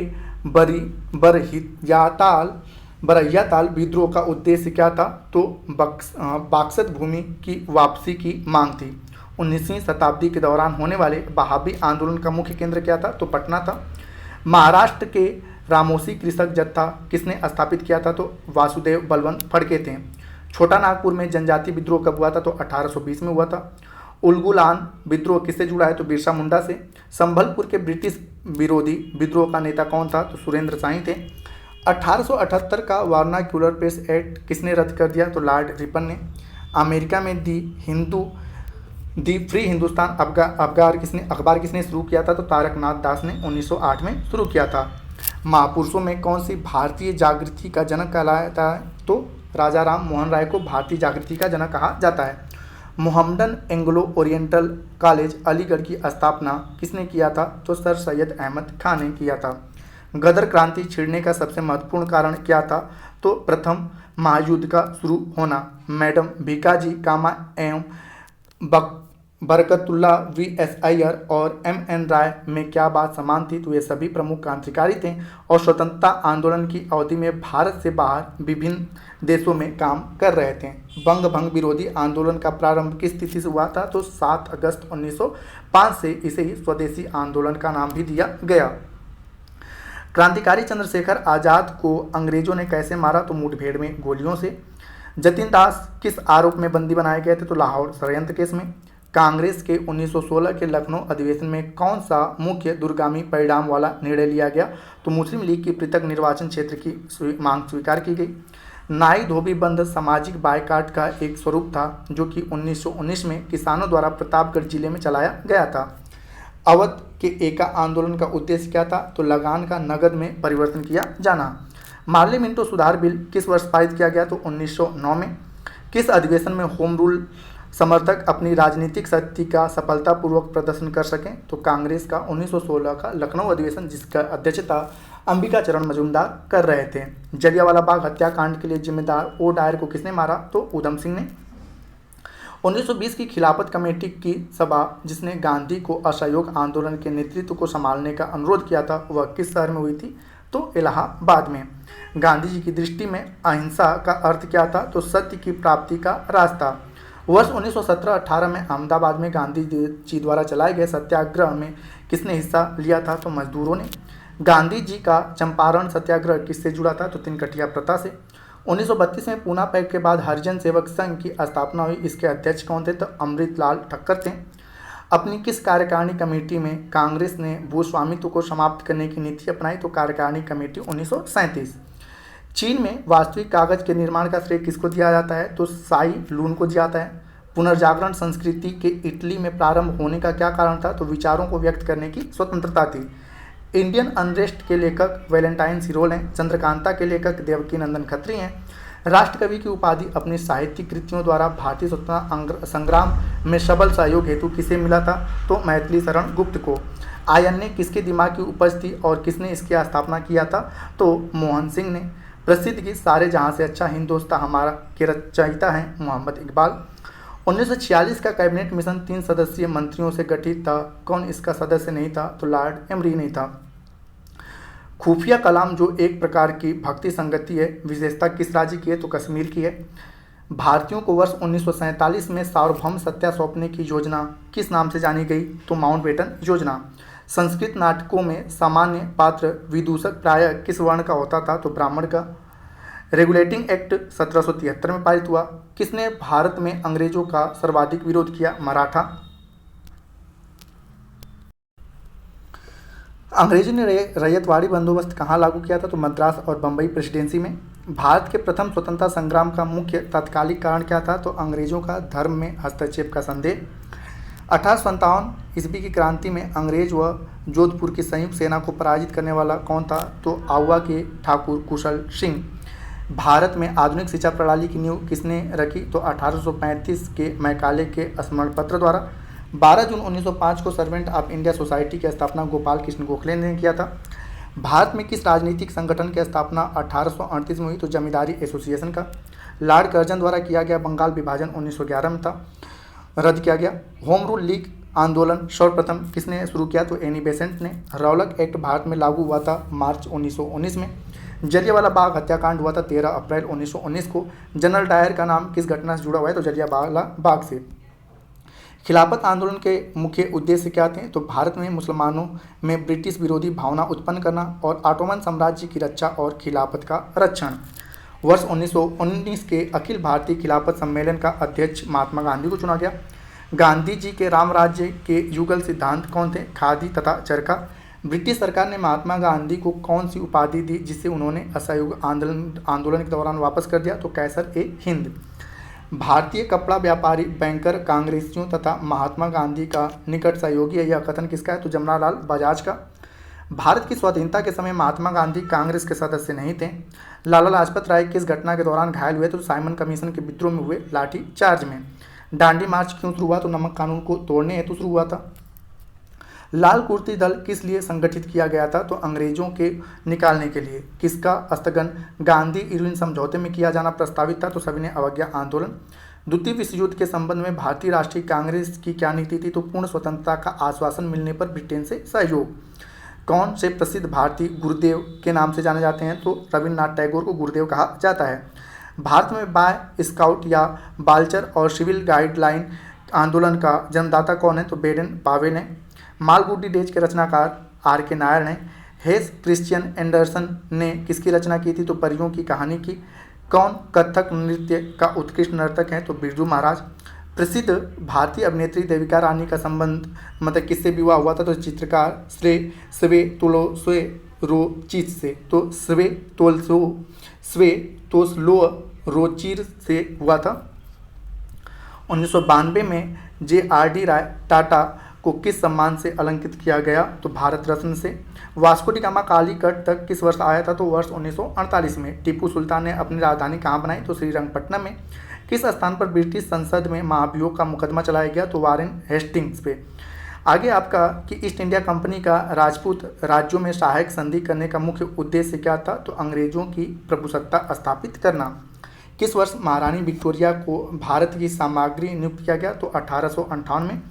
बरहियाताल विद्रोह का उद्देश्य क्या था? तो बाक्सत भूमि की वापसी की मांग थी। 19वीं शताब्दी के दौरान होने वाले बहाबी आंदोलन का मुख्य केंद्र क्या था? तो पटना था। महाराष्ट्र के रामोसी कृषक जत्था किसने स्थापित किया था? तो वासुदेव बलवंत फड़के थे। छोटा नागपुर में जनजाति विद्रोह कब हुआ था? तो 1820 में हुआ था। उलगुलान विद्रोह किससे जुड़ा है? तो बिरसा मुंडा से। संभलपुर के ब्रिटिश विरोधी विद्रोह का नेता कौन था? तो सुरेंद्र साई थे। 1878 का वर्नाक्यूलर प्रेस एक्ट किसने रद्द कर दिया? तो लॉर्ड रिपन ने। अमेरिका में दी फ्री हिंदुस्तान अखबार किसने शुरू किया था? तो तारकनाथ दास ने 1908 में शुरू किया था। महापुरुषों में कौन सी भारतीय जागृति का जनक कहलाता है? तो राजा राम मोहन राय को भारतीय जागृति का जनक कहा जाता है। Mohammedan Anglo oriental college Aligarh की स्थापना किसने किया था? तो सर सैयद अहमद खान ने किया था। गदर क्रांति छिड़ने का सबसे महत्वपूर्ण कारण क्या था? तो प्रथम महायुद्ध का शुरू होना, मैडम भीकाजी कामा एवं बरकतुल्ला वीएस अय्यर और एमएन राय में क्या बात समान थी, तो ये सभी प्रमुख क्रांतिकारी थे और स्वतंत्रता आंदोलन की अवधि में भारत से बाहर विभिन्न देशों में काम कर रहे थे। बंग भंग विरोधी आंदोलन का प्रारंभ किस तिथि से हुआ था, तो 7 अगस्त 1905 से इसे ही स्वदेशी आंदोलन का नाम भी दिया गया। क्रांतिकारी चंद्रशेखर आजाद को अंग्रेजों ने कैसे मारा, तो मुठभेड़ में गोलियों से। जतिन दास किस आरोप में बंदी बनाए गए थे, तो लाहौर षड्यंत्र केस में। कांग्रेस के 1916 के लखनऊ अधिवेशन में कौन सा मुख्य दूरगामी परिणाम वाला निर्णय लिया गया, तो मुस्लिम लीग की पृथक निर्वाचन क्षेत्र की मांग स्वीकार की गई। नाई धोबी बंद सामाजिक बायकाट का एक स्वरूप था जो कि 1919 में किसानों द्वारा प्रतापगढ़ जिले में चलाया गया था। अवध के एका आंदोलन का उद्देश्य क्या था, तो लगान का नगद में परिवर्तन किया जाना। मार्ली मिंटो सुधार बिल किस वर्ष पारित किया गया, तो 1909 में। किस अधिवेशन में होम रूल समर्थक अपनी राजनीतिक शक्ति का सफलतापूर्वक प्रदर्शन कर सकें, तो कांग्रेस का 1916 का लखनऊ अधिवेशन, जिसका अध्यक्षता अंबिका चरण मजूमदार कर रहे थे। जलियांवाला बाग हत्याकांड के लिए जिम्मेदार ओ डायर को किसने मारा, तो उधम सिंह ने। 1920 की खिलाफत कमेटी की सभा जिसने गांधी को असहयोग आंदोलन के नेतृत्व को संभालने का अनुरोध किया था, वह किस शहर में हुई थी, तो इलाहाबाद में। गांधी जी की दृष्टि में अहिंसा का अर्थ क्या था, तो सत्य की प्राप्ति का रास्ता। वर्ष 1917-18 में अहमदाबाद में गांधी जी द्वारा चलाए गए सत्याग्रह में किसने हिस्सा लिया था, तो मजदूरों ने। गांधी जी का चंपारण सत्याग्रह किससे जुड़ा था, तो तिनकटिया प्रथा से। 1932 में पूना पैक्ट के बाद हरिजन सेवक संघ की स्थापना हुई, इसके अध्यक्ष कौन थे, तो अमृतलाल ठक्कर थे। अपनी किस कार्यकारिणी कमेटी में कांग्रेस ने भूस्वामित्व को समाप्त करने की नीति अपनाई, तो कार्यकारिणी कमेटी 1937। चीन में वास्तविक कागज के निर्माण का श्रेय किसको दिया जाता है, तो साई लून को दिया जाता है। पुनर्जागरण संस्कृति के इटली में प्रारंभ होने का क्या कारण था, तो विचारों को व्यक्त करने की स्वतंत्रता थी। इंडियन अनरेस्ट के लेखक वैलेंटाइन सिरोल हैं। चंद्रकांता के लेखक देवकी नंदन खत्री हैं। राष्ट्रकवि की उपाधि अपनी साहित्यिक कृतियों द्वारा भारतीय स्वतंत्रता संग्राम में सबल सहयोग हेतु किसे मिला था, तो मैथिली शरण गुप्त को। आयन ने किसके दिमाग की उपज थी और किसने इसकी स्थापना किया था, तो मोहन सिंह ने। प्रसिद्ध गीत सारे जहां से अच्छा हिंदुस्तान हमारा के रचयिता हैं मोहम्मद इकबाल। 1946 का कैबिनेट मिशन 3 सदस्यीय मंत्रियों से गठित था, कौन इसका सदस्य नहीं था, तो लॉर्ड एमरी नहीं था। खुफिया कलाम जो एक प्रकार की भक्ति संगति है, विशेषता किस राज्य की है, तो कश्मीर की है। भारतीयों को वर्ष 1947 में सार्वभौम सत्ता सौंपने की योजना किस नाम से जानी गई, तो माउंटबेटन योजना। संस्कृत नाटकों में सामान्य पात्र विदूषक प्रायः किस वर्ण का होता था, तो ब्राह्मण का। रेगुलेटिंग एक्ट 1773 में पारित हुआ। किसने भारत में अंग्रेजों का सर्वाधिक विरोध किया, मराठा। अंग्रेजों ने रैयतवाड़ी बंदोबस्त कहाँ लागू किया था, तो मद्रास और बम्बई प्रेसिडेंसी में। भारत के प्रथम स्वतंत्रता संग्राम का मुख्य तात्कालिक कारण क्या था, तो अंग्रेजों का धर्म में हस्तक्षेप का संदेह। 1857 ईस्वी की क्रांति में अंग्रेज व जोधपुर की संयुक्त सेना को पराजित करने वाला कौन था, तो आउवा के ठाकुर कुशल सिंह। भारत में आधुनिक शिक्षा प्रणाली की नींव किसने रखी, तो 1835 के मैकाले के स्मरण पत्र द्वारा। 12 जून 1905 को सर्वेंट ऑफ इंडिया सोसाइटी की स्थापना गोपाल कृष्ण गोखले ने किया था। भारत में किस राजनीतिक संगठन की स्थापना 1838 में हुई, तो जमींदारी एसोसिएशन का। लॉर्ड कर्जन द्वारा किया गया बंगाल विभाजन 1911 में था, रद्द किया गया। होम रूल लीग आंदोलन सर्वप्रथम किसने शुरू किया, तो एनी बेसेंट ने। रौलक एक्ट भारत में लागू हुआ था मार्च 1919 में। जलियांवाला बाग हत्याकांड हुआ था 13 अप्रैल 1919 को। जनरल डायर का नाम किस घटना से जुड़ा हुआ है, तो जलियांवाला बाग से। खिलाफत आंदोलन के मुख्य उद्देश्य क्या थे, तो भारत में मुसलमानों में ब्रिटिश विरोधी भावना उत्पन्न करना और ऑटोमन साम्राज्य की रक्षा और खिलाफत का रक्षण। वर्ष 1919 के अखिल भारतीय खिलाफत सम्मेलन का अध्यक्ष महात्मा गांधी को चुना गया। गांधी जी के राम राज्य के युगल सिद्धांत कौन थे, खादी तथा चरखा। ब्रिटिश सरकार ने महात्मा गांधी को कौन सी उपाधि दी जिसे उन्होंने असहयोग आंदोलन के दौरान वापस कर दिया, तो कैसर ए हिंद। भारतीय कपड़ा व्यापारी बैंकर कांग्रेसियों तथा महात्मा गांधी का निकट सहयोगी है, यह कथन किसका है, तो जमनालाल बजाज का। भारत की स्वाधीनता के समय महात्मा गांधी कांग्रेस के सदस्य नहीं थे। लाला लाजपत राय किस घटना के दौरान घायल हुए, तो साइमन कमीशन के विद्रोह में हुए लाठी चार्ज में। दांडी मार्च क्यों शुरू हुआ, तो नमक कानून को तोड़ने हेतु शुरू हुआ था। लाल कुर्ती दल किस लिए संगठित किया गया था? तो अंग्रेजों के निकालने के लिए। किसका स्थगन गांधी इरविन समझौते में किया जाना प्रस्तावित था? तो सविनय अवज्ञा आंदोलन। द्वितीय विश्व युद्ध के संबंध में भारतीय राष्ट्रीय कांग्रेस की क्या नीति थी? तो पूर्ण स्वतंत्रता का आश्वासन मिलने पर ब्रिटेन से सहयोग। कौन से प्रसिद्ध भारतीय गुरुदेव के नाम से जाने जाते हैं? तो रविन्द्रनाथ टैगोर को गुरुदेव कहा जाता है। भारत में बॉय स्काउट या बालचर और सिविल गाइडलाइन आंदोलन का जन्मदाता कौन है? तो बेडन पावेल ने। मालगुडी डेज के रचनाकार आर के नायर ने। हेस क्रिश्चियन एंडरसन ने किसकी रचना की थी? तो परियों की कहानी की। कौन कथक नृत्य का उत्कृष्ट नर्तक है? तो बिरजू महाराज। प्रसिद्ध भारतीय अभिनेत्री देविका रानी का संबंध मतलब किससे विवाह हुआ था? तो चित्रकार स्वेतोस्वेरोचित से। तो स्वेतोस्वेरोचिर से हुआ था। 1992 में JRD राय टाटा को किस सम्मान से अलंकृत किया गया? तो भारत रत्न से। वास्को डी गामा कालीकट तक किस वर्ष आया था? तो वर्ष 1948 में। टीपू सुल्तान ने अपनी राजधानी कहाँ बनाई? तो श्रीरंगपट्टनम में। किस स्थान पर ब्रिटिश संसद में महाभियोग का मुकदमा चलाया गया? तो वारेन हेस्टिंग्स पे। आगे आपका कि ईस्ट इंडिया कंपनी का राजपूत राज्यों में सहायक संधि करने का मुख्य उद्देश्य क्या था? तो अंग्रेजों की प्रभुसत्ता स्थापित करना। किस वर्ष महारानी विक्टोरिया को भारत की सामग्री नियुक्त किया गया? तो 1858 में।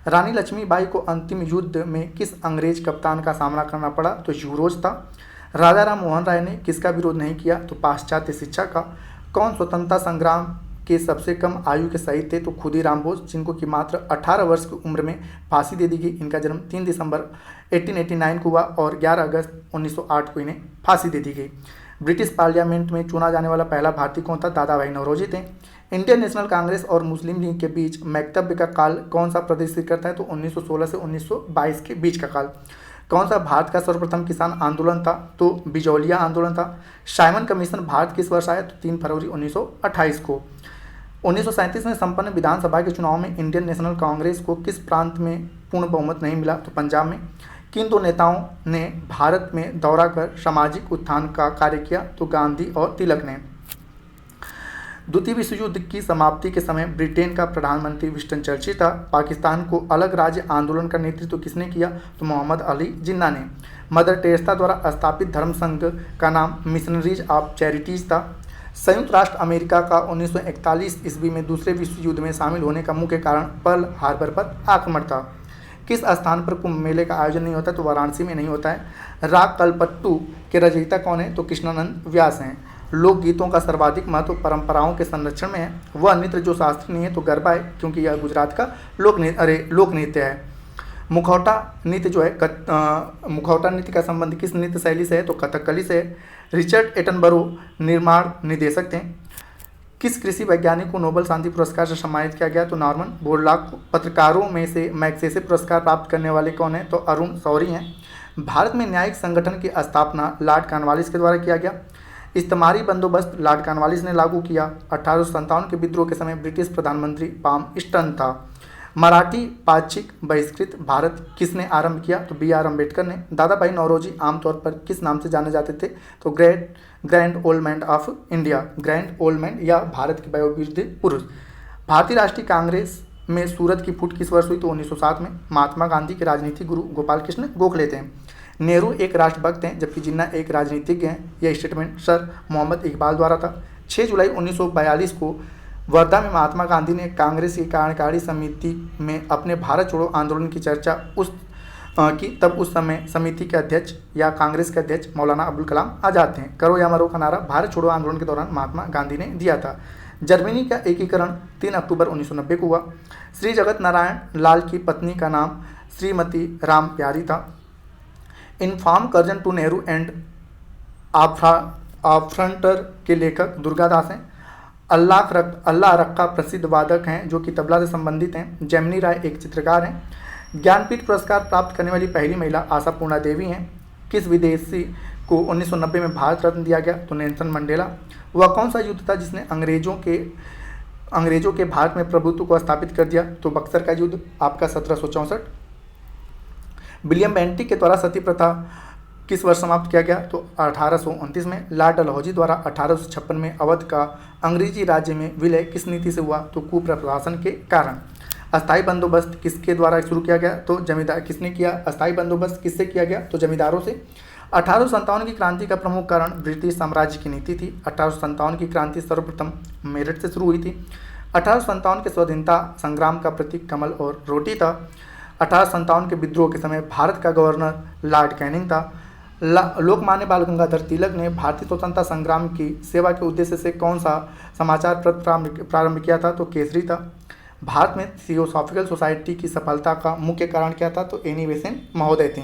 रानी लक्ष्मीबाई को अंतिम युद्ध में किस अंग्रेज कप्तान का सामना करना पड़ा? तो यूरोज था। राजा राम मोहन राय ने किसका विरोध नहीं किया? तो पाश्चात्य शिक्षा का। कौन स्वतंत्रता संग्राम के सबसे कम आयु के शहीद थे? तो खुदीराम बोस, जिनको कि मात्र 18 वर्ष की उम्र में फांसी दे दी गई। इनका जन्म 3 दिसंबर 1889 को हुआ और 11 अगस्त 1908 को इन्हें फांसी दे दी गई। ब्रिटिश पार्लियामेंट में चुना जाने वाला पहला भारतीय कौन था? दादा भाई नौरोजी थे। इंडियन नेशनल कांग्रेस और मुस्लिम लीग के बीच वक्तव्य का काल कौन सा प्रदर्शित करता है? तो 1916 से 1922 के बीच का काल। कौन सा भारत का सर्वप्रथम किसान आंदोलन था? तो बिजौलिया आंदोलन था। साइमन कमीशन भारत किस वर्ष आया? तो 3 फरवरी 1928 को। 1937 में संपन्न विधानसभा के चुनाव में इंडियन नेशनल कांग्रेस को किस प्रांत में पूर्ण बहुमत नहीं मिला? तो पंजाब में। किन दो नेताओं ने भारत में दौरा कर सामाजिक उत्थान का कार्य किया? तो गांधी और तिलक ने। द्वितीय विश्व युद्ध की समाप्ति के समय ब्रिटेन का प्रधानमंत्री विंस्टन चर्चिल था। पाकिस्तान को अलग राज्य आंदोलन का नेतृत्व किसने किया? तो मोहम्मद अली जिन्ना ने। मदर टेरेसा द्वारा स्थापित धर्म संघ का नाम मिशनरीज ऑफ चैरिटीज था। संयुक्त राष्ट्र अमेरिका का 1941 ईस्वी में दूसरे विश्व युद्ध में शामिल होने का मुख्य कारण पर्ल हार्बर पर आक्रमण था। किस स्थान पर कुंभ मेले का आयोजन नहीं होता? तो वाराणसी में नहीं होता है। राग कल्पट्टू के रचयिता कौन है? तो कृष्णानंद व्यास हैं। लोकगीतों का सर्वाधिक महत्व परंपराओं के संरक्षण में है। वह नृत्य जो शास्त्रीय नहीं है तो गरबा है, क्योंकि यह गुजरात का लोक नृत्य है। मुखौटा नृत्य जो है मुखौटा नृत्य का संबंध किस नृत्य शैली से है? तो कथकली से है। रिचर्ड एटनबरो निर्माण निर्देशक थे। किस कृषि वैज्ञानिक को नोबेल शांति पुरस्कार से सम्मानित किया गया? तो नॉर्मन बोरलॉग को। पत्रकारों में से मैग्सेसे पुरस्कार प्राप्त करने वाले कौन है? तो अरुण शौरी हैं। भारत में न्यायिक संगठन की स्थापना लॉर्ड कॉर्नवालिस के द्वारा किया गया। इस्तेमारी बंदोबस्त लॉर्ड कॉर्नवालिस ने लागू किया। 1857 के विद्रोह के समय ब्रिटिश प्रधानमंत्री पाल्मस्टन था। मराठी पाक्षिक बहिष्कृत भारत किसने आरंभ किया? तो BR अम्बेडकर ने। दादा भाई नौरोजी आमतौर पर किस नाम से जाने जाते थे? तो grand old man of India, grand old man या भारत के वयोवृद्ध पुरुष। भारतीय राष्ट्रीय कांग्रेस में सूरत की फूट किस वर्ष हुई? तो 1907 में। महात्मा गांधी के राजनीतिक गुरु गोपाल कृष्ण गोखले थे। नेहरू एक राष्ट्रभक्त हैं जबकि जिन्ना एक राजनीतिज्ञ हैं। यह स्टेटमेंट सर मोहम्मद इकबाल द्वारा था। 6 जुलाई 1942 को वर्धा में महात्मा गांधी ने कांग्रेस की कार्यकारिणी समिति में अपने भारत छोड़ो आंदोलन की चर्चा तब उस समय समिति के अध्यक्ष या कांग्रेस के अध्यक्ष मौलाना अबुल कलाम आज़ाद थे। करो या मरो का नारा भारत छोड़ो आंदोलन के दौरान महात्मा गांधी ने दिया था। जर्मनी का एकीकरण 3 अक्टूबर 1990 को हुआ। श्री जगत नारायण लाल की पत्नी का नाम श्रीमती राम प्यारी था। Inform Curzon to Nehru and after के लेखक दुर्गादास हैं। अल्लाह रक्का प्रसिद्ध वादक हैं जो कि तबला से संबंधित हैं। जैमिनी राय एक चित्रकार हैं। ज्ञानपीठ पुरस्कार प्राप्त करने वाली पहली महिला आशापूर्णा देवी हैं। किस विदेशी को 1990 में भारत रत्न दिया गया? तो नेल्सन मंडेला। वह कौन सा युद्ध था जिसने अंग्रेजों के भारत में प्रभुत्व को स्थापित कर दिया? तो बक्सर का युद्ध आपका 1764। विलियम बेंटिक के द्वारा सती प्रथा किस वर्ष समाप्त किया गया? तो 1829 में। लॉर्ड डलहौजी द्वारा 1856 में अवध का अंग्रेजी राज्य में विलय किस नीति से हुआ? तो कुप्रशासन के कारण। अस्थाई बंदोबस्त किसके द्वारा शुरू किया गया? तो जमींदार। किसने किया? अस्थाई बंदोबस्त किससे किया गया? तो जमींदारों से। 1857 की क्रांति का प्रमुख कारण ब्रिटिश साम्राज्य की नीति थी। 1857 की क्रांति सर्वप्रथम मेरठ से शुरू हुई थी। 1857 के स्वतंत्रता संग्राम का प्रतीक कमल और रोटी था। 1857 के विद्रोह के समय भारत का गवर्नर लॉर्ड कैनिंग था। लोकमान्य बाल गंगाधर तिलक ने भारतीय स्वतंत्रता संग्राम की सेवा के उद्देश्य से कौन सा समाचार पत्र प्रारंभ किया था? तो केसरी था। भारत में थियोसॉफिकल सोसाइटी की सफलता का मुख्य कारण क्या था? तो एनी बेसेंट महोदय थे।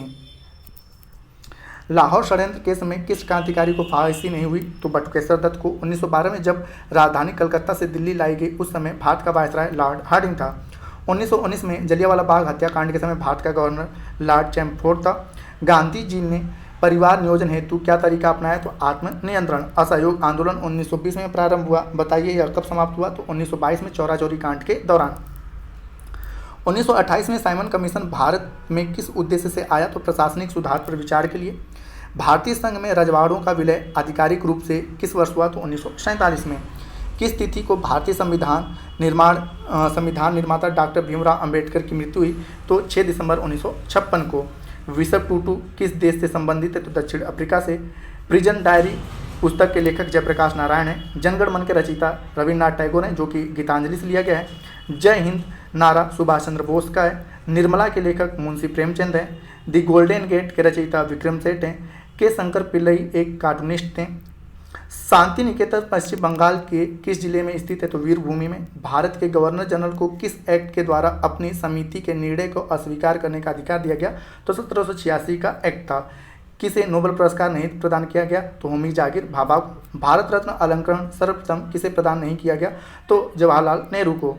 लाहौर षड्यंत्र केस में किस क्रांतिकारी को फांसी नहीं हुई? तो बटुकेश्वर दत्त को। 1912 में जब राजधानी कलकत्ता से दिल्ली लाई गई उस समय भारत का वायसराय लॉर्ड हार्डिंग था। 1919 में जलियांवाला बाग हत्याकांड के समय भारत का गवर्नर लॉर्ड चैम्फोर्ड था। गांधी जी ने परिवार नियोजन हेतु क्या तरीका अपनाया? तो आत्मनियंत्रण। असहयोग आंदोलन 1920 में प्रारंभ हुआ। बताइए यह कब समाप्त हुआ? तो 1922 में चौरा चौरी कांड के दौरान। 1928 में साइमन कमीशन भारत में किस उद्देश्य से आया? तो प्रशासनिक सुधार पर विचार के लिए। भारतीय संघ में रजवाड़ों का विलय आधिकारिक रूप से किस वर्ष हुआ? तो 1947 में। किस तिथि को भारतीय संविधान निर्माता डॉक्टर भीमराव अंबेडकर की मृत्यु हुई? तो 6 दिसंबर 1956 को। विश्व टूटू किस देश से संबंधित है? तो दक्षिण अफ्रीका से। प्रिजन डायरी पुस्तक के लेखक जयप्रकाश नारायण हैं। जनगण मन के रचयिता रविन्द्रनाथ टैगोर हैं, जो कि गीतांजलि से लिया गया है। जय हिंद नारा सुभाष चंद्र बोस का है। निर्मला के लेखक मुंशी प्रेमचंद हैं। द गोल्डन गेट के रचयिता विक्रम सेठ हैं। के शंकर पिल्लई एक कार्टूनिस्ट थे। शांति निकेतन पश्चिम बंगाल के किस जिले में स्थित है? तो वीरभूमि में। भारत के गवर्नर जनरल को किस एक्ट के द्वारा अपनी समिति के निर्णय को अस्वीकार करने का अधिकार दिया गया? तो 1786 का एक्ट था। किसे नोबेल पुरस्कार नहीं प्रदान किया गया? तो होमी जागीर भाभा को। भारत रत्न अलंकरण सर्वप्रथम किसे प्रदान नहीं किया गया? तो जवाहरलाल नेहरू को।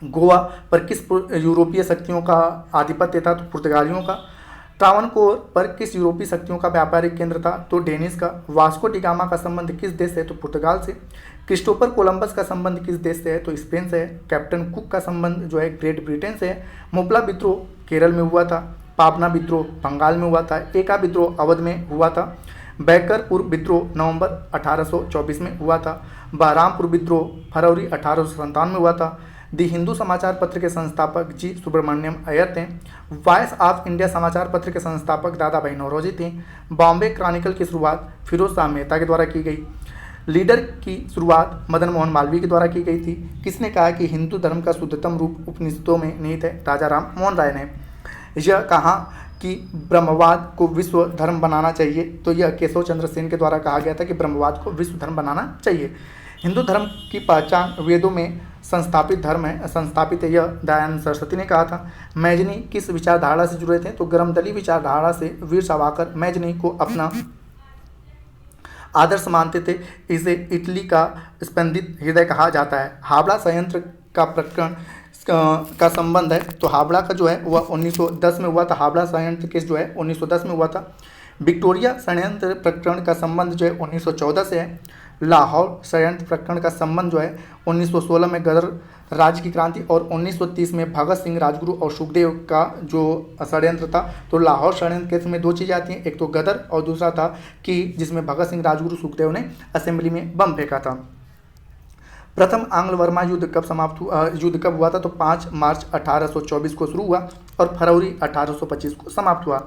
गोवा पर किस यूरोपीय शक्तियों का आधिपत्य था? तो पुर्तगालियों का। ट्रावनकोर पर किस यूरोपीय शक्तियों का व्यापारिक केंद्र था? तो डेनिस का। वास्को डिगामा का संबंध किस देश से? तो पुर्तगाल से। क्रिस्टोफर कोलंबस का संबंध किस देश से है? तो स्पेन से है। कैप्टन कुक का संबंध जो है ग्रेट ब्रिटेन से है। मुपला विद्रोह केरल में हुआ था। पाबना विद्रोह बंगाल में हुआ था। एका विद्रोह अवध में हुआ था। बैकरपुर विद्रोह नवंबर 1824 में हुआ था। बहरामपुर विद्रोह फरवरी 1857 में हुआ था। द हिंदू समाचार पत्र के संस्थापक जी सुब्रमण्यम अय्यर थे। वॉइस ऑफ इंडिया समाचार पत्र के संस्थापक दादा भाई नौरोजी थे। बॉम्बे क्रॉनिकल की शुरुआत फिरोज शाह मेहता के द्वारा की गई। लीडर की शुरुआत मदन मोहन मालवीय के द्वारा की गई थी। किसने कहा कि हिंदू धर्म का शुद्धतम रूप उपनिषदों में निहित है? राजा राम मोहन राय ने। यह कहा कि ब्रह्मवाद को विश्व धर्म बनाना चाहिए? तो यह केशव चंद्र सेन के द्वारा कहा गया था कि ब्रह्मवाद को विश्व धर्म बनाना चाहिए। हिंदू धर्म की पहचान वेदों में संस्थापित धर्म है, संस्थापित है, यह दयानंद सरस्वती ने कहा था। मैजनी किस विचारधारा से जुड़े थे? तो गर्मदली विचारधारा से वीर सावरकर मैजनी को अपना आदर्श मानते थे। इसे इटली का स्पंदित हृदय कहा जाता है। हावड़ा संयंत्र का प्रकरण का संबंध है, तो हावड़ा का जो है वह 1910 में हुआ था। हावड़ा संयंत्र केस जो है 1910 में हुआ था। विक्टोरिया षड्यंत्र प्रकरण का संबंध जो है 1914 से है। लाहौर षड्यंत्र प्रकरण का संबंध जो है 1916 में गदर राज्य की क्रांति और 1930 में भगत सिंह, राजगुरु और सुखदेव का जो षड्यंत्र था। तो लाहौर षड्यंत्र केस में दो चीज़ें आती हैं, एक तो गदर और दूसरा था कि जिसमें भगत सिंह, राजगुरु, सुखदेव ने असेंबली में बम फेंका था। प्रथम आंग्ल बर्मा युद्ध कब समाप्त हुआ? युद्ध कब हुआ था? तो 5 मार्च 1824 को शुरू हुआ और फरवरी 1825 को समाप्त हुआ।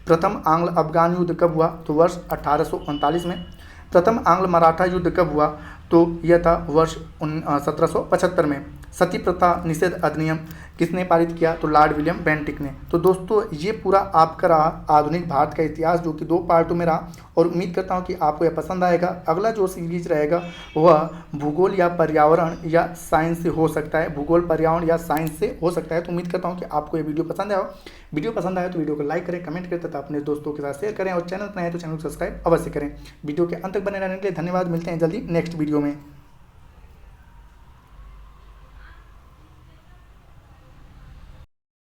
प्रथम आंग्ल अफगान युद्ध कब हुआ? तो वर्ष 1839 में। प्रथम आंग्ल मराठा युद्ध कब हुआ? तो यह था वर्ष 1775 में। सती प्रथा निषेध अधिनियम किसने पारित किया? तो लॉर्ड विलियम बेंटिक ने। तो दोस्तों ये पूरा आपका रहा आधुनिक भारत का इतिहास, जो कि 2 पार्टों में रहा और उम्मीद करता हूँ कि आपको यह पसंद आएगा। अगला जो सीरीज रहेगा वह भूगोल या पर्यावरण या साइंस से हो सकता है, भूगोल, पर्यावरण या साइंस से हो सकता है। तो उम्मीद करता हूँ कि आपको ये वीडियो पसंद आया। वीडियो पसंद आया तो वीडियो को लाइक करें, कमेंट करें तथा अपने दोस्तों के साथ शेयर करें और चैनल पर नए हैं तो चैनल को सब्सक्राइब अवश्य करें। वीडियो के अंत तक बने रहने के लिए धन्यवाद। मिलते हैं जल्दी नेक्स्ट वीडियो में।